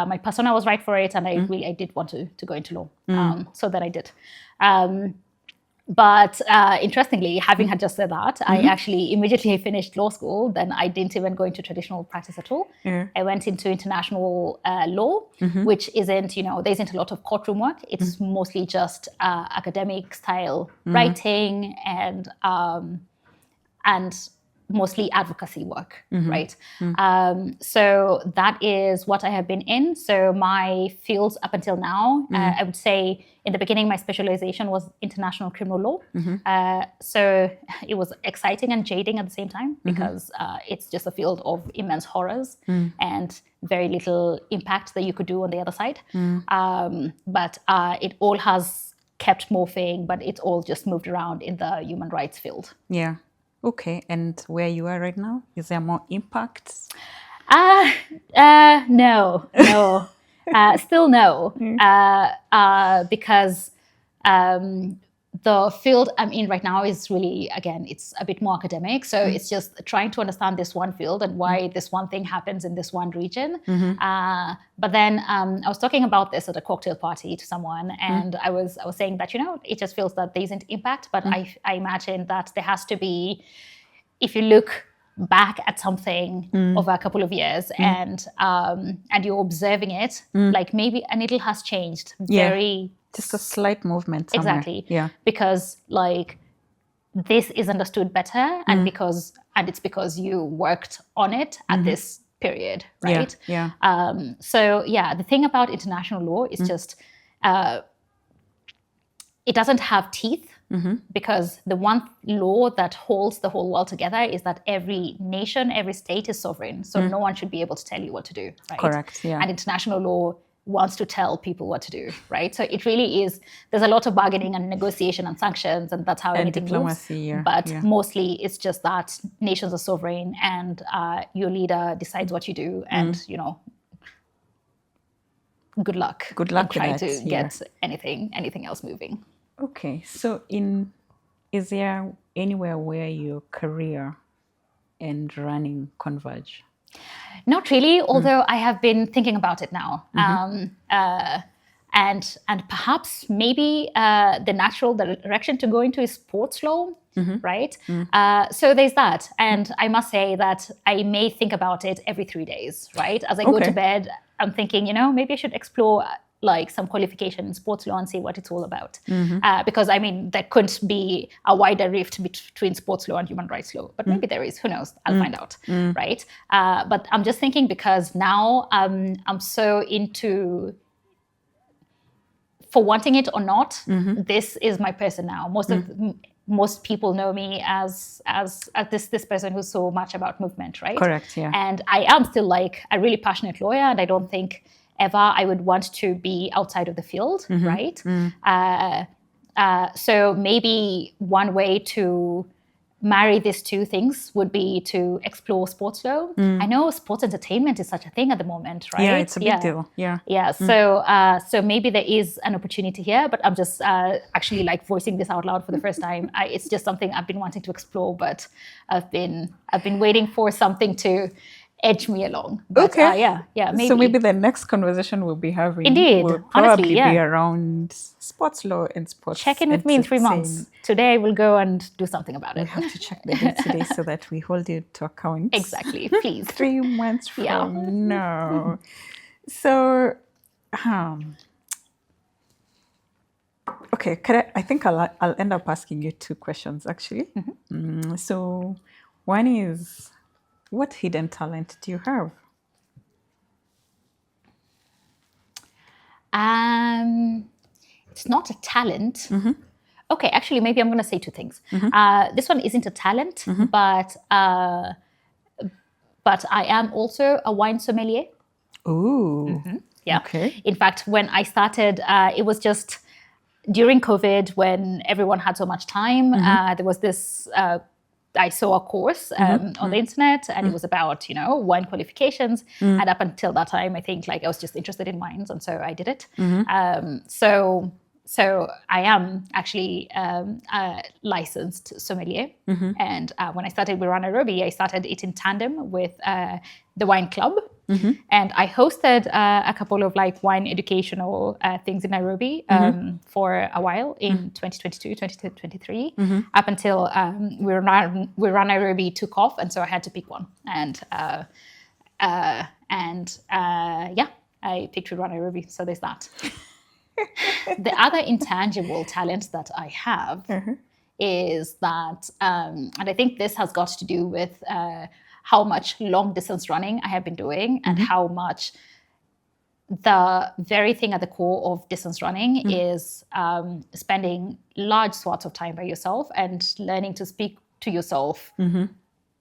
my persona was right for it, and I did want to go into law. So that I did. But interestingly, having had just said that, I actually immediately finished law school. Then I didn't even go into traditional practice at all. I went into international law, which isn't, there isn't a lot of courtroom work. It's mostly just academic style writing and mostly advocacy work, right? So that is what I have been in. So my fields up until now, I would say in the beginning, my specialization was international criminal law. So it was exciting and jading at the same time because it's just a field of immense horrors and very little impact that you could do on the other side. But it all has kept morphing, but it's all just moved around in the human rights field. Yeah. Okay, and where you are right now, is there more impact? No, still no, because the field I'm in right now is really, again, it's a bit more academic. So it's just trying to understand this one field and why this one thing happens in this one region. But then I was talking about this at a cocktail party to someone, and I was saying that, it just feels that there isn't impact. But I imagine that there has to be, if you look back at something over a couple of years and you're observing it, like maybe a needle has changed. Just a slight movement somewhere. Exactly. Yeah. Because like this is understood better, and it's because you worked on it at this period, right? Yeah. So the thing about international law is just it doesn't have teeth. Because the one law that holds the whole world together is that every nation, every state is sovereign. So no one should be able to tell you what to do, right? Correct, yeah. And international law wants to tell people what to do, right? So it really is, there's a lot of bargaining and negotiation and sanctions, and that's how anything diplomacy, moves. But mostly it's just that nations are sovereign, and your leader decides what you do, and, good luck. Good luck in trying with that, to get anything else moving. Okay, so is there anywhere where your career and running converge? Not really, although I have been thinking about it now. And perhaps maybe the natural direction to go into is sports law, right? So there's that. And I must say that I may think about it every 3 days, right? As I go to bed, I'm thinking, maybe I should explore like some qualification in sports law and see what it's all about. Because there couldn't be a wider rift between sports law and human rights law, but maybe there is, who knows, I'll find out, right? But I'm just thinking because now I'm so into, for wanting it or not, this is my person now. Most people know me as this person who's so much about movement, right? Correct, yeah. And I am still like a really passionate lawyer, and I don't think ever I would want to be outside of the field, right? So maybe one way to marry these two things would be to explore sports law. I know sports entertainment is such a thing at the moment, right? Yeah, it's a big deal. Yeah. So maybe there is an opportunity here, but I'm just actually like voicing this out loud for the first time. It's just something I've been wanting to explore, but I've been waiting for something to edge me along. But, maybe. So maybe the next conversation we'll be having will probably be around sports law and sports. Check in with me in 3 months. Today I will go and do something about it. We have to check the date today so that we hold you to account. Exactly, please. 3 months from now. So, okay, I think I'll end up asking you 2 questions actually. So one is, what hidden talent do you have? It's not a talent. Okay, actually, maybe I'm going to say 2 things. This one isn't a talent, but I am also a wine sommelier. Ooh. Yeah. Okay. In fact, when I started, it was just during COVID when everyone had so much time. There was this. I saw a course on the internet, and it was about wine qualifications. And up until that time, I think I was just interested in wines, and so I did it. So I am actually a licensed sommelier. And when I started We Run Nairobi, I started it in tandem with the wine club. And I hosted a couple of wine educational things in Nairobi for a while in 2022, 2023, up until We Run Nairobi took off. And so I had to pick one. And yeah, I picked We Run Nairobi. So there's that. The other intangible talent that I have is that, and I think this has got to do with how much long distance running I have been doing and how much the very thing at the core of distance running is spending large swaths of time by yourself and learning to speak to yourself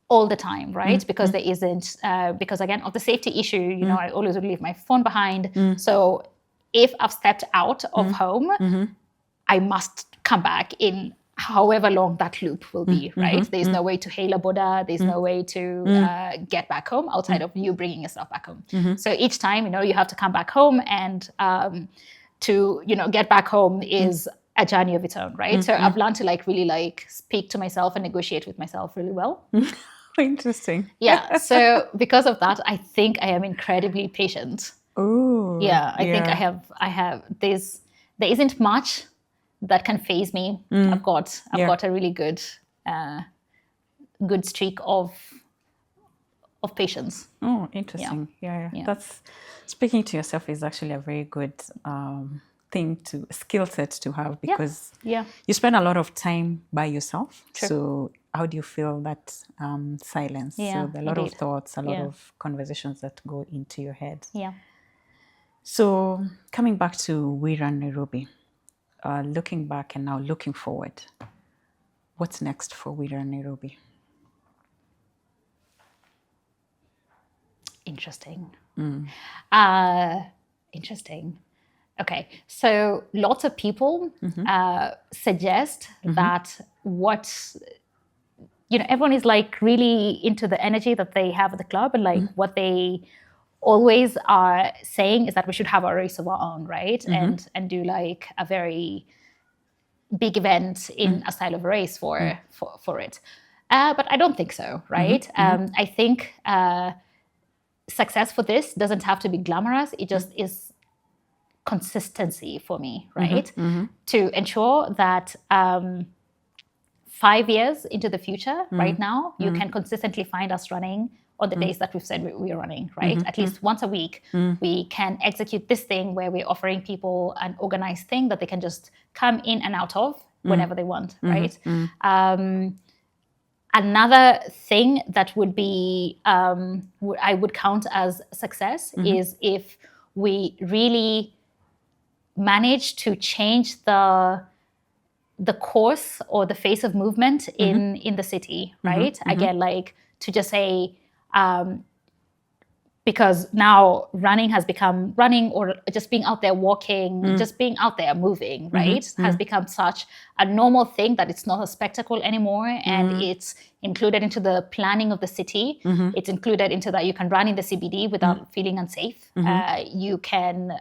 all the time, right? Because there isn't, because again, of the safety issue, I always would leave my phone behind. So if I've stepped out of home, I must come back in however long that loop will be, right? There's no way to hail a Buddha. There's no way to get back home outside of you bringing yourself back home. So each time, you have to come back home, and to, get back home is a journey of its own, right? So I've learned to really speak to myself and negotiate with myself really well. Interesting. Yeah. So because of that, I think I am incredibly patient. Oh. Yeah, I think I have there isn't much that can faze me. I've got a really good streak of patience. Oh, interesting. Yeah. That's, speaking to yourself is actually a very good skill set to have, because you spend a lot of time by yourself. True. So how do you feel that silence? So there are a lot of thoughts, a lot of conversations that go into your head. Yeah. So coming back to We Run Nairobi, looking back and now looking forward, what's next for We Run Nairobi? Interesting. Interesting. Okay, so lots of people suggest that everyone is really into the energy that they have at the club, and what they always are saying is that we should have a race of our own, right? And do a very big event in a style of a race for it. But I don't think so, right? I think success for this doesn't have to be glamorous. It just is consistency for me, right? To ensure that 5 years into the future, right now, you can consistently find us running on the days that we've said we are running, right? At least once a week, we can execute this thing where we're offering people an organized thing that they can just come in and out of whenever they want, right? Another thing that would be, I would count as success is if we really manage to change the course or the face of movement in the city, right? Again, to just say, because now running has become or just being out there walking, just being out there moving, right? Has become such a normal thing that it's not a spectacle anymore. And it's included into the planning of the city. It's included into that you can run in the CBD without feeling unsafe. You can,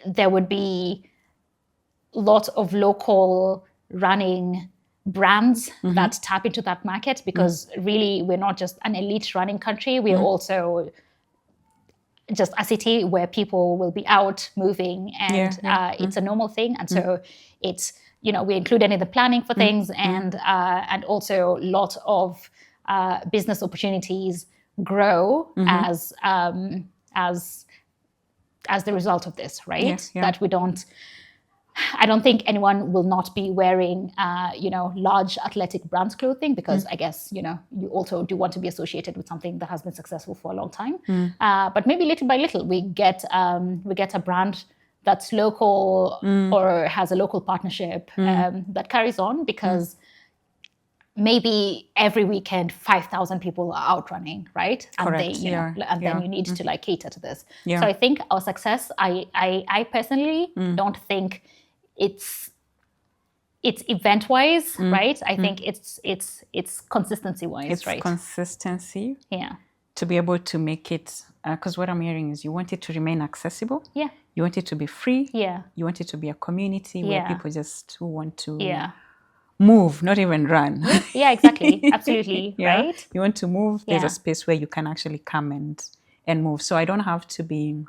there would be lots of local running brands that tap into that market, because really we're not just an elite running country, we're also just a city where people will be out moving, and it's a normal thing. And so it's, we're included in the planning for things, and also lots of business opportunities grow as the result of this, right? That we don't, I don't think anyone will not be wearing, large athletic brand clothing, because I guess, you also do want to be associated with something that has been successful for a long time. But maybe little by little, we get a brand that's local or has a local partnership that carries on, because maybe every weekend 5,000 people are out running, right? And Correct. then you need to like cater to this. Yeah. So I think our success, I personally don't think it's event wise, right? I think it's consistency wise, It's right? consistency. Yeah. To be able to make it, because what I'm hearing is you want it to remain accessible. Yeah. You want it to be free. Yeah. You want it to be a community where Yeah. people just who want to Yeah. move, not even run. Yeah, exactly. Absolutely. Yeah. Right. You want to move, there's Yeah. a space where you can actually come and move. So I don't have to be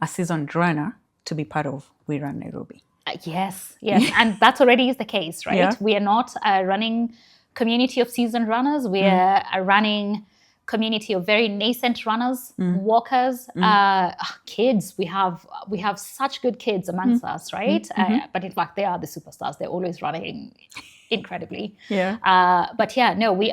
a seasoned runner to be part of We Run Nairobi. Yes. And that's already is the case, right? Yeah. We are not a running community of seasoned runners. We are a running community of very nascent runners, walkers, kids. We have such good kids amongst us, right? But in fact, they are the superstars. They're always running incredibly. Yeah. But yeah, no, we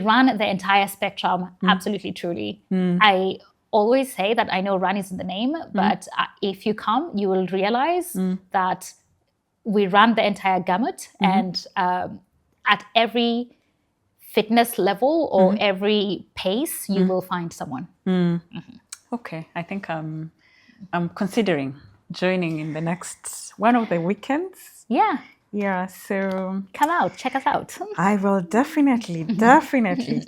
run the entire spectrum, absolutely, truly. I always say that I know run is in the name, but if you come, you will realize that we run the entire gamut, and at every fitness level or every pace, you will find someone. Okay, I think I'm considering joining in the next one of the weekends. Yeah, Yeah, so come out, check us out. I will definitely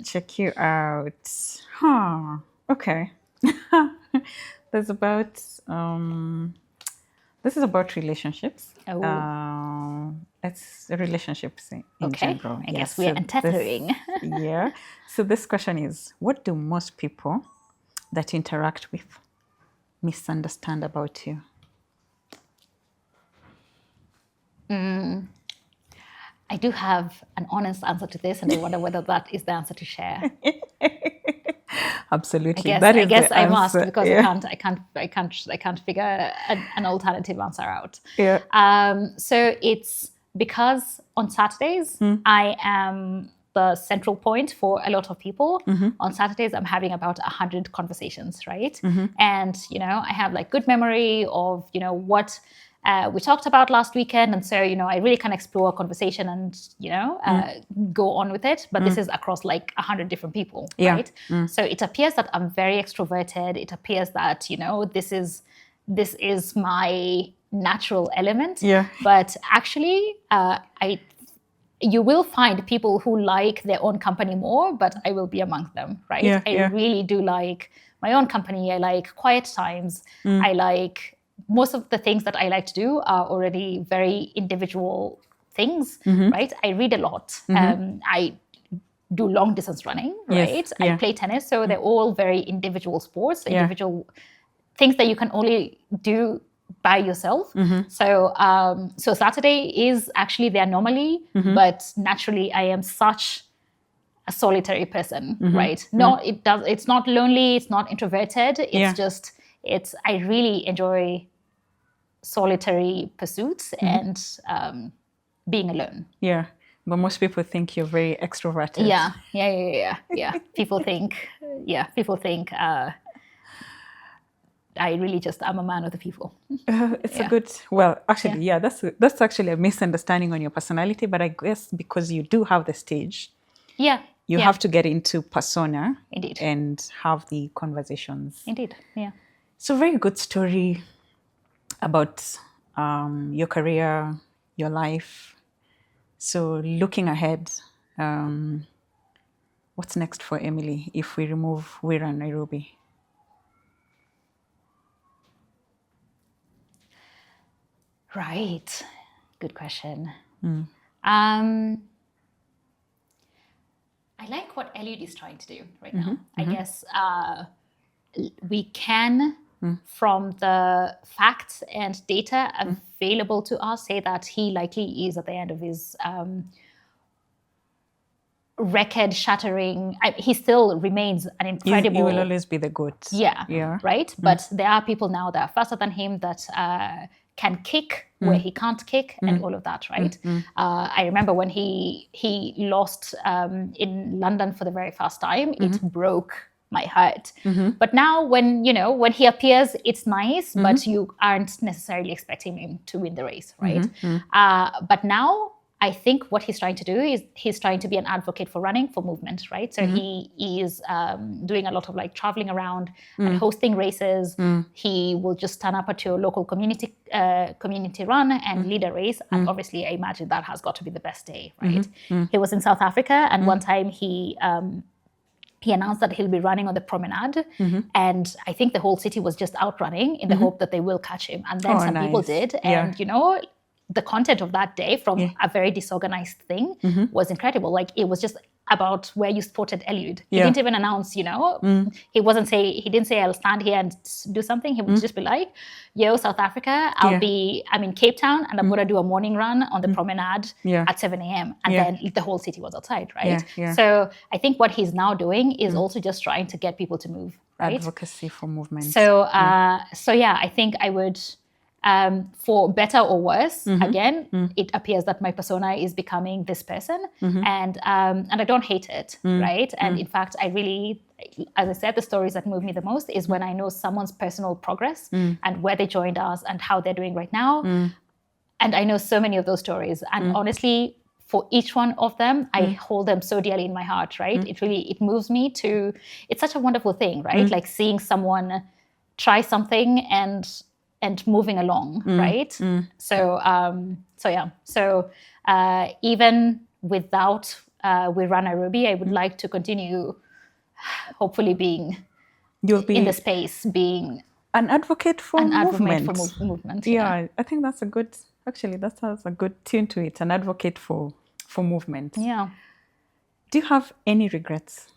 check you out. Okay. There's about this is about relationships. It's relationships in general. I guess we are untethering. Yeah. So this question is, what do most people that you interact with misunderstand about you? I do have an honest answer to this, and I wonder whether that is the answer to share. Absolutely. I guess I must, because I can't figure an alternative answer out. Yeah. So it's because on Saturdays I am the central point for a lot of people. On Saturdays I'm having about 100 conversations, right? And I have like good memory of what we talked about last weekend, and so I really can explore a conversation and go on with it. But this is across like 100 different people, right? So it appears that I'm very extroverted. It appears that this is my natural element. Yeah. But actually, you will find people who like their own company more, but I will be among them, right? Yeah, I really do like my own company. I like quiet times. I like most of the things that I like to do are already very individual things, right? I read a lot. I do long distance running, right? Yes, yeah. I play tennis. So they're all very individual sports, individual things that you can only do by yourself. So Saturday is actually the anomaly, but naturally I am such a solitary person, right? No, it's not lonely, it's not introverted. It's I really enjoy solitary pursuits and being alone. Yeah. But most people think you're very extroverted. Yeah. People think I really just am a man of the people. It's a good, well, actually, that's actually a misunderstanding on your personality, but I guess because you do have the stage, you have to get into persona. Indeed. And have the conversations. Indeed, yeah. So very good story about your career, your life. So looking ahead, what's next for Emily if we remove We Run Nairobi? Right. Good question. I like what Eliud is trying to do right now. I guess we can, from the facts and data available to us, say that he likely is at the end of his record-shattering. He still remains an incredible. He will always be the GOAT. Yeah. Right. But there are people now that are faster than him that can kick where he can't kick, and all of that, right? I remember when he lost in London for the very first time, it broke my heart. But now when he appears, it's nice, but you aren't necessarily expecting him to win the race, right? But now I think what he's trying to do is he's trying to be an advocate for running, for movement, right? So he is doing a lot of like traveling around and hosting races. He will just turn up at your local community run and lead a race. And obviously, I imagine that has got to be the best day, right? He was in South Africa, and one time he announced that he'll be running on the promenade, and I think the whole city was just out running in the hope that they will catch him. And then some people did, and the content of that day from a very disorganized thing was incredible. Like, it was just about where you spotted Eliud. He didn't even announce, he didn't say I'll stand here and do something. He would just be like, yo, South Africa, I'm in Cape Town and I'm going to do a morning run on the promenade at 7 a.m. And then the whole city was outside, right? So I think what he's now doing is also just trying to get people to move, right? Advocacy for movement. So, I think I would... for better or worse, again, it appears that my persona is becoming this person, and I don't hate it, right? And in fact, I really, as I said, the stories that move me the most is when I know someone's personal progress and where they joined us and how they're doing right now. And I know so many of those stories, and honestly, for each one of them, I hold them so dearly in my heart, right? It moves me to, it's such a wonderful thing, right? Like seeing someone try something and moving along, right? So even without We Run Nairobi, I would like to continue, hopefully You'll be in the space, being an advocate for movement. Yeah, I think that's a good tune to it. An advocate for movement. Yeah. Do you have any regrets?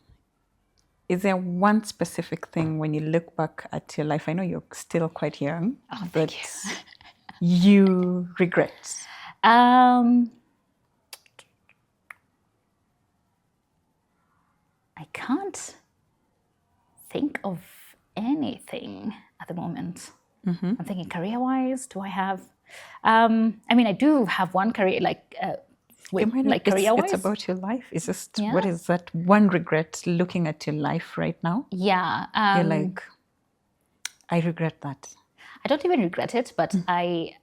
Is there one specific thing when you look back at your life? I know you're still quite young, but you regret? I can't think of anything at the moment. I'm thinking career-wise, do I have... I do have one career, career-wise. It's about your life. It's just, what is that one regret looking at your life right now? Yeah. You're like, I regret that. I don't even regret it, but I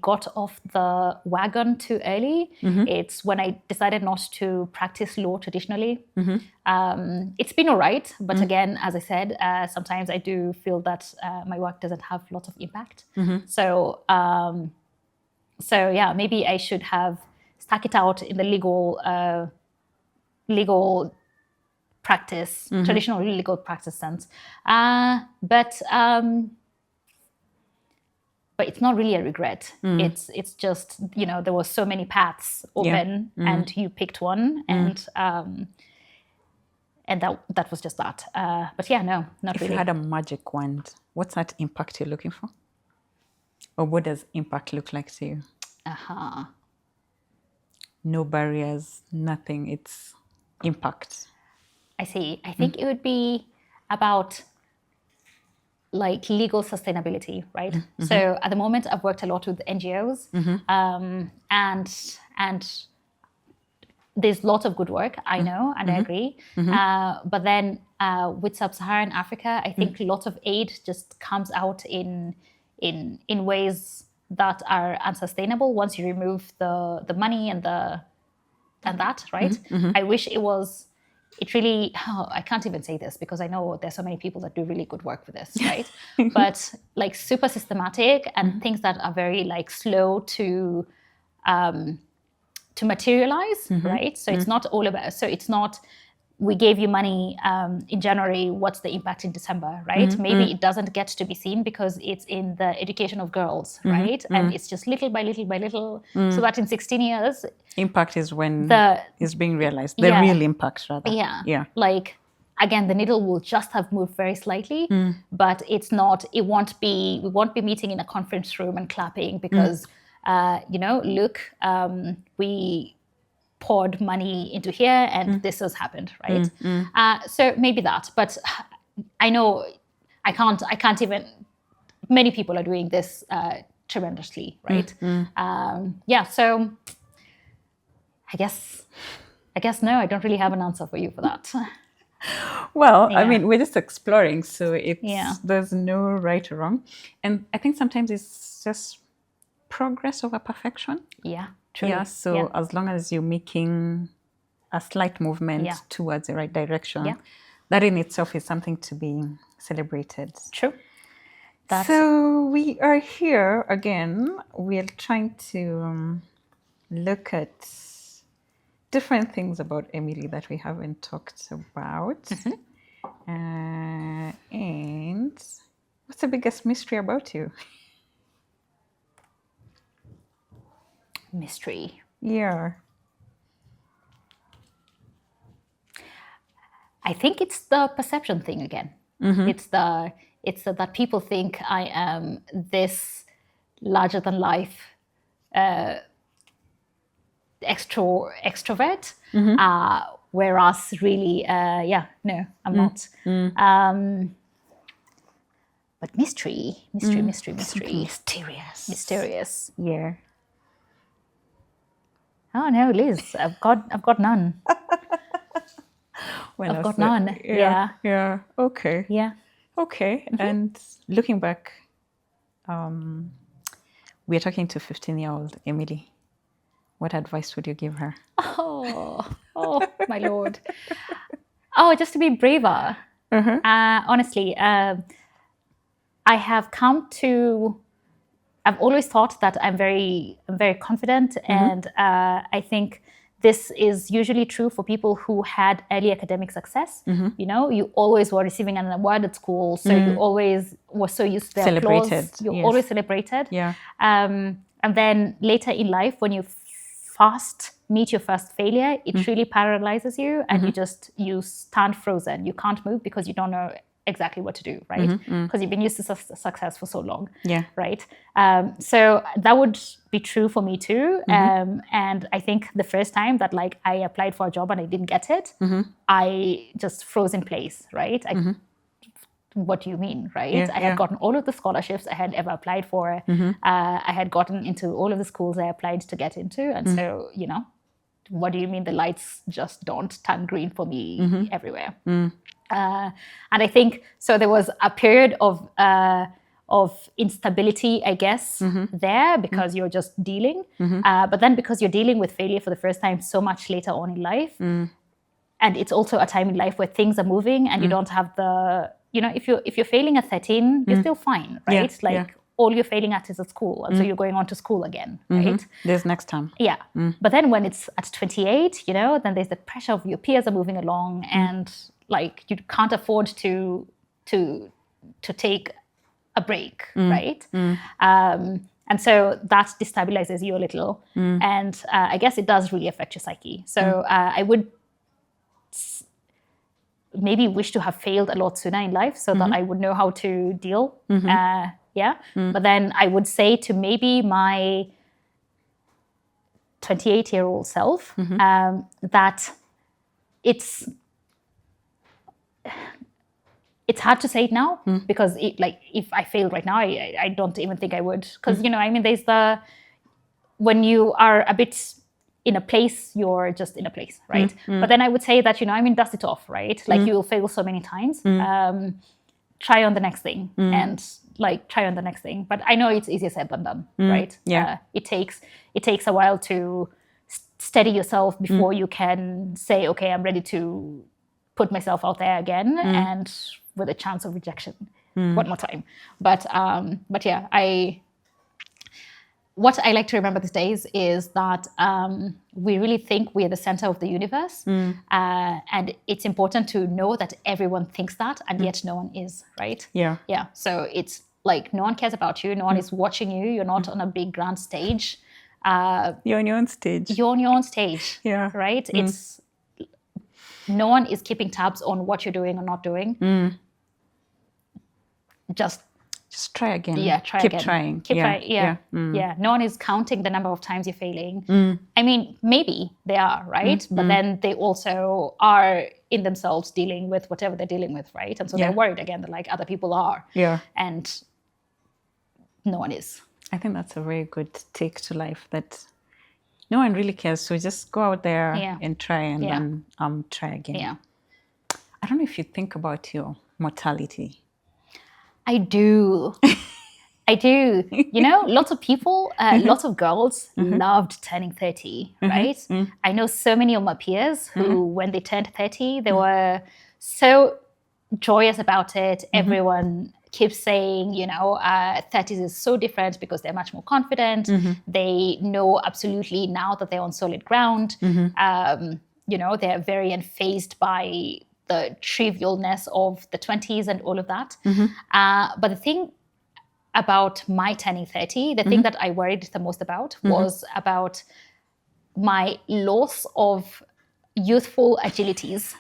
got off the wagon too early. It's when I decided not to practice law traditionally. It's been all right, but again, as I said, sometimes I do feel that my work doesn't have lots of impact. So maybe I should have stuck it out in the legal practice, traditional legal practice sense. But it's not really a regret. It's just, there were so many paths open and you picked one, and that was just that. But yeah, no, not really. If you had a magic wand, what's that impact you're looking for? Or what does impact look like to you? No barriers, nothing. It's impact. I see. I think it would be about like legal sustainability, right? So at the moment, I've worked a lot with NGOs, and there's lots of good work, I know, and I agree. But then with sub-Saharan Africa, I think lots of aid just comes out in ways that are unsustainable once you remove the money and that, right? I wish it really, I can't even say this because I know there's so many people that do really good work with this, right? But like super systematic and things that are very like slow to materialize, right? So it's not all about, it's not, we gave you money in January, what's the impact in December, right? Maybe it doesn't get to be seen because it's in the education of girls, right? And it's just little by little by little, so that in 16 years... Impact is when it's being realized, the real impact rather. Yeah. Like, again, the needle will just have moved very slightly, but we won't be meeting in a conference room and clapping because, look, we poured money into here and this has happened, right? So maybe that, but I know I can't even, many people are doing this tremendously, right? So I guess no, I don't really have an answer for you for that. Well, I mean, we're just exploring, so there's no right or wrong. And I think sometimes it's just progress over perfection. Yeah, true. Yeah, so as long as you're making a slight movement towards the right direction, that in itself is something to be celebrated. True. So we are here again. We're trying to look at different things about Emily that we haven't talked about. And what's the biggest mystery about you? Mystery. Yeah. I think it's the perception thing again. It's that people think I am this larger than life extrovert, whereas really, no, I'm not. But mystery. Something mysterious. Yeah. Oh no, Liz, I've got none. Well, I've got none. Yeah. Okay. Yeah. Okay. And looking back, we're talking to 15-year-old Emily. What advice would you give her? Oh, my Lord. Oh, just to be braver. Honestly, I've always thought that I'm very confident, and I think this is usually true for people who had early academic success. You know, you always were receiving an award at school, so you always were so used to the applause. You're always celebrated. Yeah. And then later in life, when you meet your first failure, it really paralyzes you, and you stand frozen. You can't move because you don't know exactly what to do, right? Because you've been used to success for so long, right? So that would be true for me too. And I think the first time that like I applied for a job and I didn't get it, I just froze in place, right? What do you mean, right? I had gotten all of the scholarships I had ever applied for. I had gotten into all of the schools I applied to get into. And so, you know, what do you mean the lights just don't turn green for me everywhere? And I think, so there was a period of instability, I guess, there, because you're just dealing. But then because you're dealing with failure for the first time so much later on in life, and it's also a time in life where things are moving and you don't have the, you know, if you're failing at 13, you're still fine, right? All you're failing at is at school. And so you're going on to school again, right? There's next time. Yeah. But then when it's at 28, you know, then there's the pressure of your peers are moving along, and like you can't afford to take a break, right? And so that destabilizes you a little. And I guess it does really affect your psyche. So I would maybe wish to have failed a lot sooner in life so that I would know how to deal. But then I would say to maybe my 28-year-old self that it's hard to say it now, because if I failed right now, I don't even think I would, because you know, I mean, there's when you are a bit in a place, you're just in a place, right? But then I would say that, you know, I mean, dust it off, right? Like you will fail so many times. Try on the next thing, and like try on the next thing. But I know it's easier said than done, right? It takes a while to steady yourself before you can say, okay, I'm ready to put myself out there again, and with a chance of rejection one more time. But yeah, what I like to remember these days is that we really think we're the center of the universe. And it's important to know that everyone thinks that, and yet no one is, right? Yeah. So it's like no one cares about you. No one is watching you. You're not on a big grand stage. You're on your own stage. You're on your own stage. Yeah. Right? It's no one is keeping tabs on what you're doing or not doing. Just try again. Yeah, Keep trying. Yeah. No one is counting the number of times you're failing. I mean, maybe they are, right? But then they also are in themselves dealing with whatever they're dealing with, right? And so they're worried again that like other people are. Yeah. And no one is. I think that's a very good take to life, that no one really cares. So just go out there and try, and then try again. Yeah. I don't know if you think about your mortality. I do. I do. Lots of people, lots of girls loved turning 30, right? I know so many of my peers who, when they turned 30, they were so joyous about it. Everyone keeps saying, 30s is so different because they're much more confident. They know absolutely now that they're on solid ground. They're very unfazed by the trivialness of the 20s and all of that. But the thing about my turning 30, the thing that I worried the most about was about my loss of youthful agilities.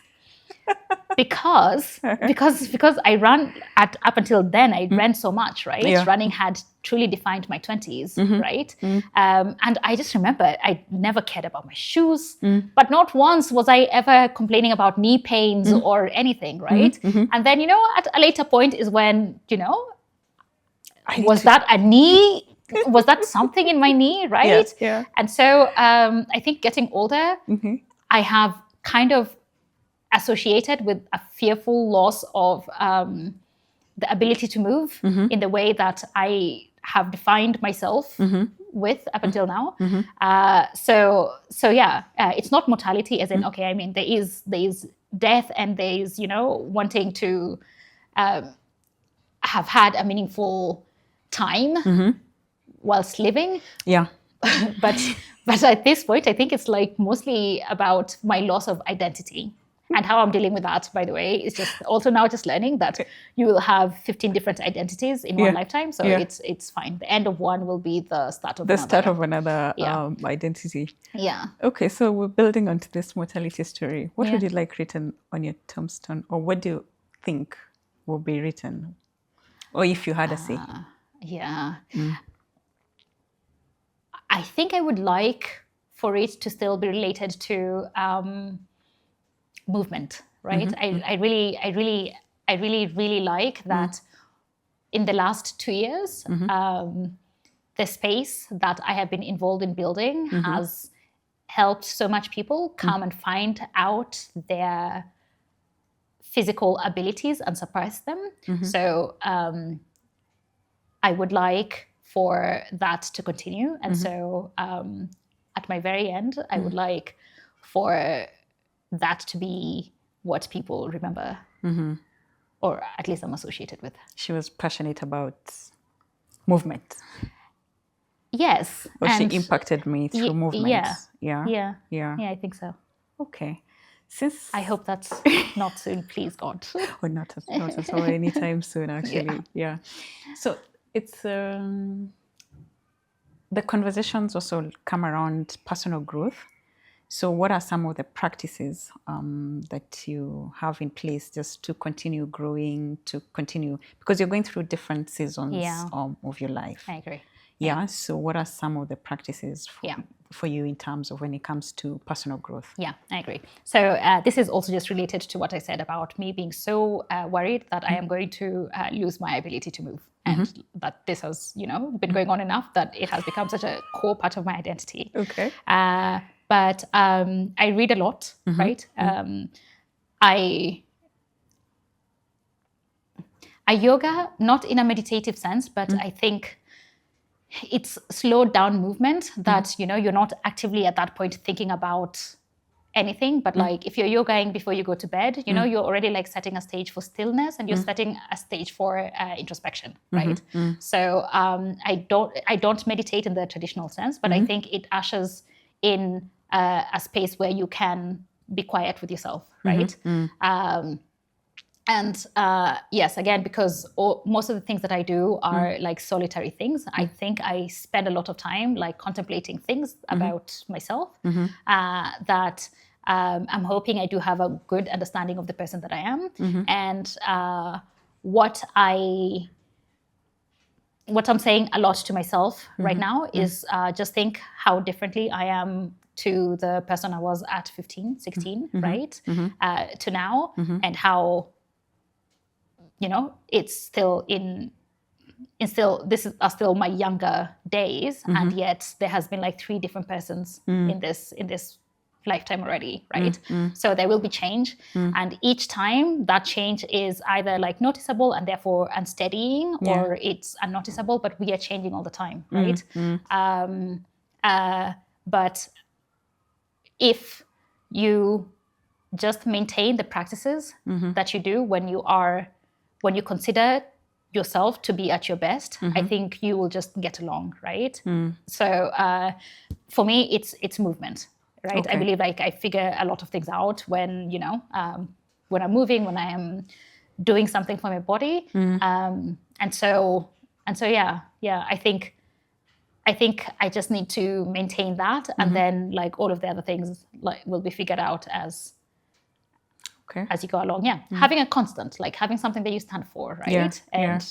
Because I ran up until then, I ran so much, right? Yeah. Running had truly defined my 20s, right? And I just remember I never cared about my shoes, but not once was I ever complaining about knee pains or anything, right? And then, at a later point is when, was that a knee? Was that something in my knee, right? Yes, yeah. And so I think getting older, I have kind of associated with a fearful loss of the ability to move in the way that I have defined myself with up until now. So yeah, it's not mortality as in, okay, I mean, there is death and there is, wanting to have had a meaningful time whilst living. Yeah. But at this point, I think it's like mostly about my loss of identity. And how I'm dealing with that, by the way, is just also now just learning that you will have 15 different identities in one lifetime. So it's fine. The end of one will be the start of another. Identity. Yeah. Okay, so we're building onto this mortality story. What would you like written on your tombstone? Or what do you think will be written? Or if you had a say? Yeah. I think I would like for it to still be related to movement, right? I really like that in the last 2 years, the space that I have been involved in building has helped so much people come and find out their physical abilities and surprise them. So I would like for that to continue. And so at my very end, I would like for that to be what people remember, or at least I'm associated with. She was passionate about movement. Yes. Or she impacted me through movement. Yeah, I think so. Okay. I hope that's not soon, please God. Or not at all, anytime soon, actually. Yeah. So it's the conversations also come around personal growth. So what are some of the practices that you have in place just to continue growing, because you're going through different seasons of your life? I agree. Yeah. So what are some of the practices for you in terms of when it comes to personal growth? Yeah, I agree. So this is also just related to what I said about me being so worried that I am going to lose my ability to move. And that this has, been going on enough that it has become such a core part of my identity. Okay. But I read a lot, right? I yoga, not in a meditative sense, but I think it's slowed down movement that, you're not actively at that point thinking about anything, but like if you're yogaing before you go to bed, you're already like setting a stage for stillness and you're setting a stage for introspection, right? So I don't meditate in the traditional sense, but I think it ushers in a space where you can be quiet with yourself, right? And yes, again, because most of the things that I do are like solitary things, I think I spend a lot of time like contemplating things about myself that I'm hoping I do have a good understanding of the person that I am. And what I'm saying a lot to myself right now is just think how differently I am to the person I was at 15, 16, right? To now, and how, it's still are still my younger days, and yet there has been like 3 different persons in this lifetime already, right? So there will be change, and each time that change is either like noticeable and therefore unsteadying, or it's unnoticeable, but we are changing all the time, right? But if you just maintain the practices that you do when you consider yourself to be at your best, I think you will just get along, right? So for me, it's movement, right? Okay. I believe like I figure a lot of things out when when I'm moving, when I am doing something for my body, and so yeah. I think I just need to maintain that, and then like all of the other things like will be figured out as you go along. Having a constant, like having something that you stand for, right?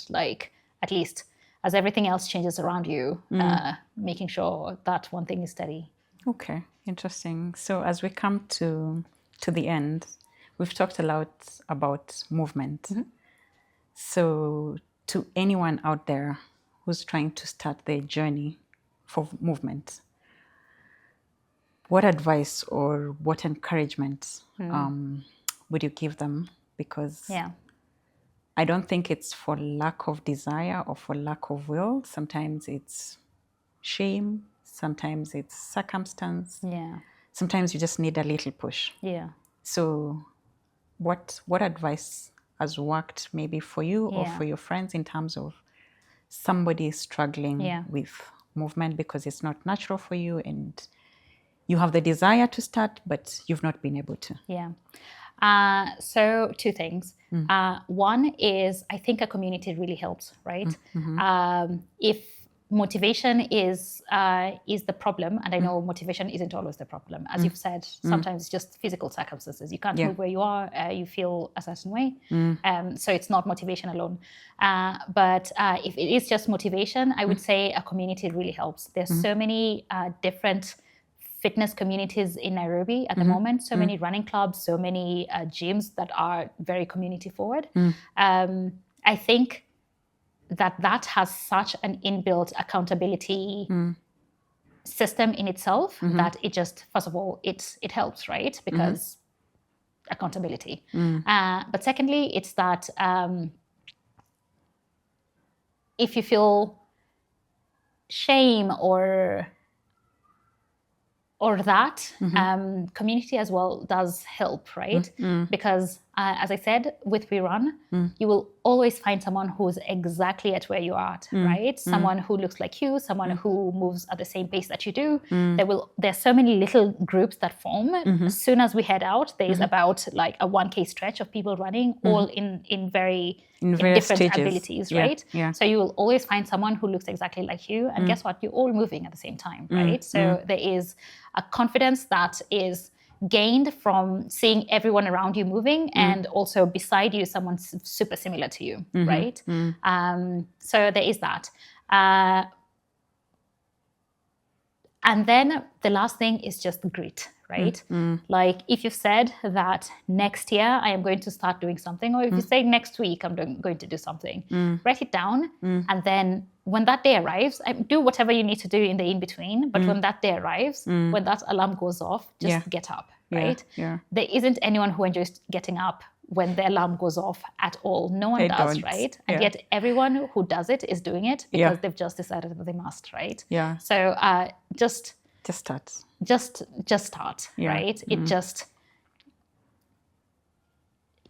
Like at least as everything else changes around you, making sure that one thing is steady. Okay, interesting. So as we come to the end, we've talked a lot about movement. So to anyone out there who's trying to start their journey for movement, what advice or what encouragement would you give them? Because I don't think it's for lack of desire or for lack of will. Sometimes it's shame. Sometimes it's circumstance. Sometimes you just need a little push. So what advice has worked maybe for you or for your friends in terms of somebody struggling with movement because it's not natural for you and you have the desire to start, but you've not been able to? So two things. One is I think a community really helps, right? If motivation is the problem, and I know motivation isn't always the problem. As you've said, sometimes it's just physical circumstances. You can't move where you are. You feel a certain way. So it's not motivation alone. But if it is just motivation, I would say a community really helps. There's so many different fitness communities in Nairobi at the moment, so many running clubs, so many gyms that are very community forward. I think that has such an inbuilt accountability system in itself that it just, first of all, it helps, right? Because accountability. But secondly, it's that if you feel shame or that, community as well does help, right? Because as I said, with We Run, you will always find someone who's exactly at where you are at, right? Someone who looks like you, someone who moves at the same pace that you do. There's so many little groups that form. As soon as we head out, there's about like a 1K stretch of people running, all in different stages. abilities, right? So you will always find someone who looks exactly like you, and guess what? You're all moving at the same time, right? So there is a confidence that is gained from seeing everyone around you moving, and also beside you someone super similar to you, right? So there is that. And then the last thing is just grit, right? Like if you've said that next year I am going to start doing something, or if you say next week I'm going to do something, write it down, and then when that day arrives, do whatever you need to do in the in-between, but when that day arrives, when that alarm goes off, just get up, right? There isn't anyone who enjoys getting up when the alarm goes off at all. No one does, right? And yet everyone who does it is doing it because they've just decided that they must, right? So just start. Just start, right? It just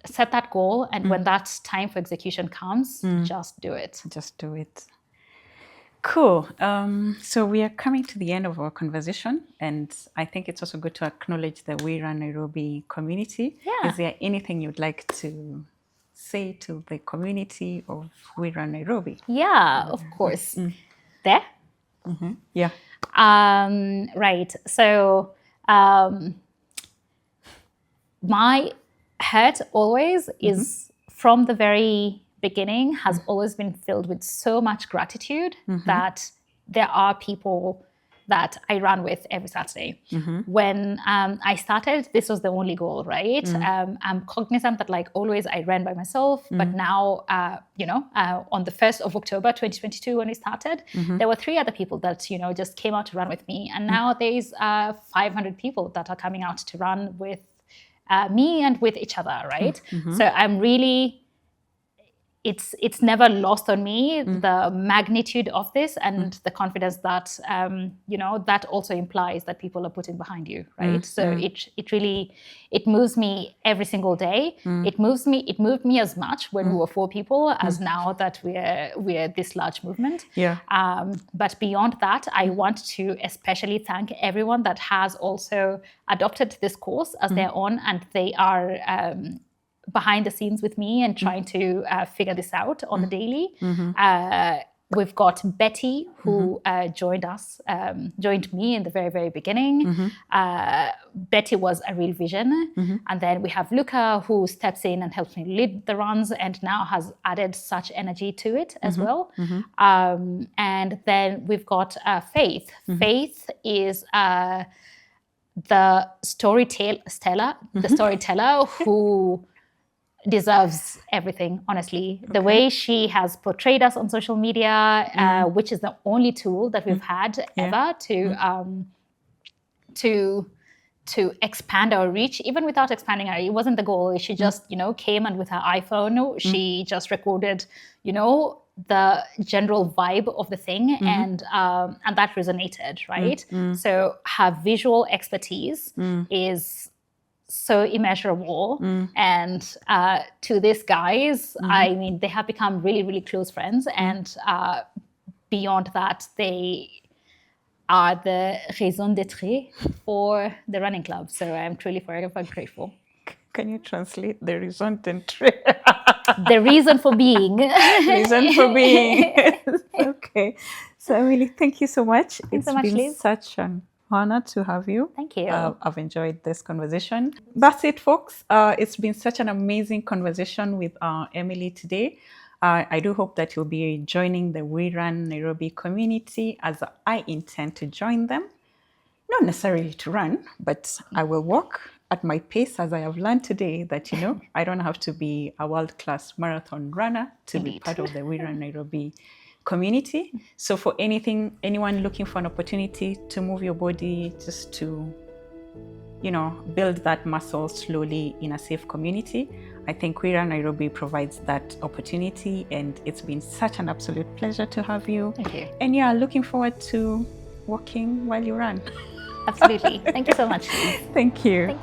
set that goal, and when that time for execution comes, just do it. Just do it. Cool. So we are coming to the end of our conversation, and I think it's also good to acknowledge the We Run Nairobi community. Is there anything you'd like to say to the community of We Run Nairobi? Yeah, of course. There? Yeah. Right. So my heart always is, from the very beginning, has always been filled with so much gratitude that there are people that I run with every Saturday. When I started, this was the only goal, right? I'm cognizant that like always I ran by myself, but now, on the 1st of October, 2022, when we started, there were 3 other people that, just came out to run with me. And now there's 500 people that are coming out to run with me and with each other, right? So I'm really, it's never lost on me the magnitude of this and the confidence that that also implies that people are putting behind you, right? So it really moves me every single day. It moved me as much when we were 4 people as now that we're this large movement. But beyond that, I want to especially thank everyone that has also adopted this course as their own, and they are behind the scenes with me and trying to figure this out on the daily. We've got Betty, who joined me in the very, very beginning. Betty was a real vision. And then we have Luca, who steps in and helps me lead the runs and now has added such energy to it as well. And then we've got Faith. Faith is the storyteller who deserves everything, honestly. The way she has portrayed us on social media, which is the only tool that we've had ever to expand our reach, even without expanding it wasn't the goal. She just, came and with her iPhone, she just recorded, the general vibe of the thing, and that resonated, right? So her visual expertise is so immeasurable, and to these guys, I mean, they have become really, really close friends, and beyond that, they are the raison d'être for the running club. So I'm truly forever grateful. Can you translate the raison d'être? The reason for being. Reason for being. Okay. So Emily, thank you so much. Thanks so much, been Liz. Such an honor to have you. Thank you. I've enjoyed this conversation. That's it, folks. It's been such an amazing conversation with Emily today. I do hope that you'll be joining the We Run Nairobi community, as I intend to join them. Not necessarily to run, but I will walk at my pace, as I have learned today that, I don't have to be a world-class marathon runner to be part of the We Run Nairobi community. So for anyone looking for an opportunity to move your body, just to, build that muscle slowly in a safe community, I think We Run Nairobi provides that opportunity, and it's been such an absolute pleasure to have you. Thank you. And looking forward to walking while you run. Absolutely. Thank you so much. Thank you.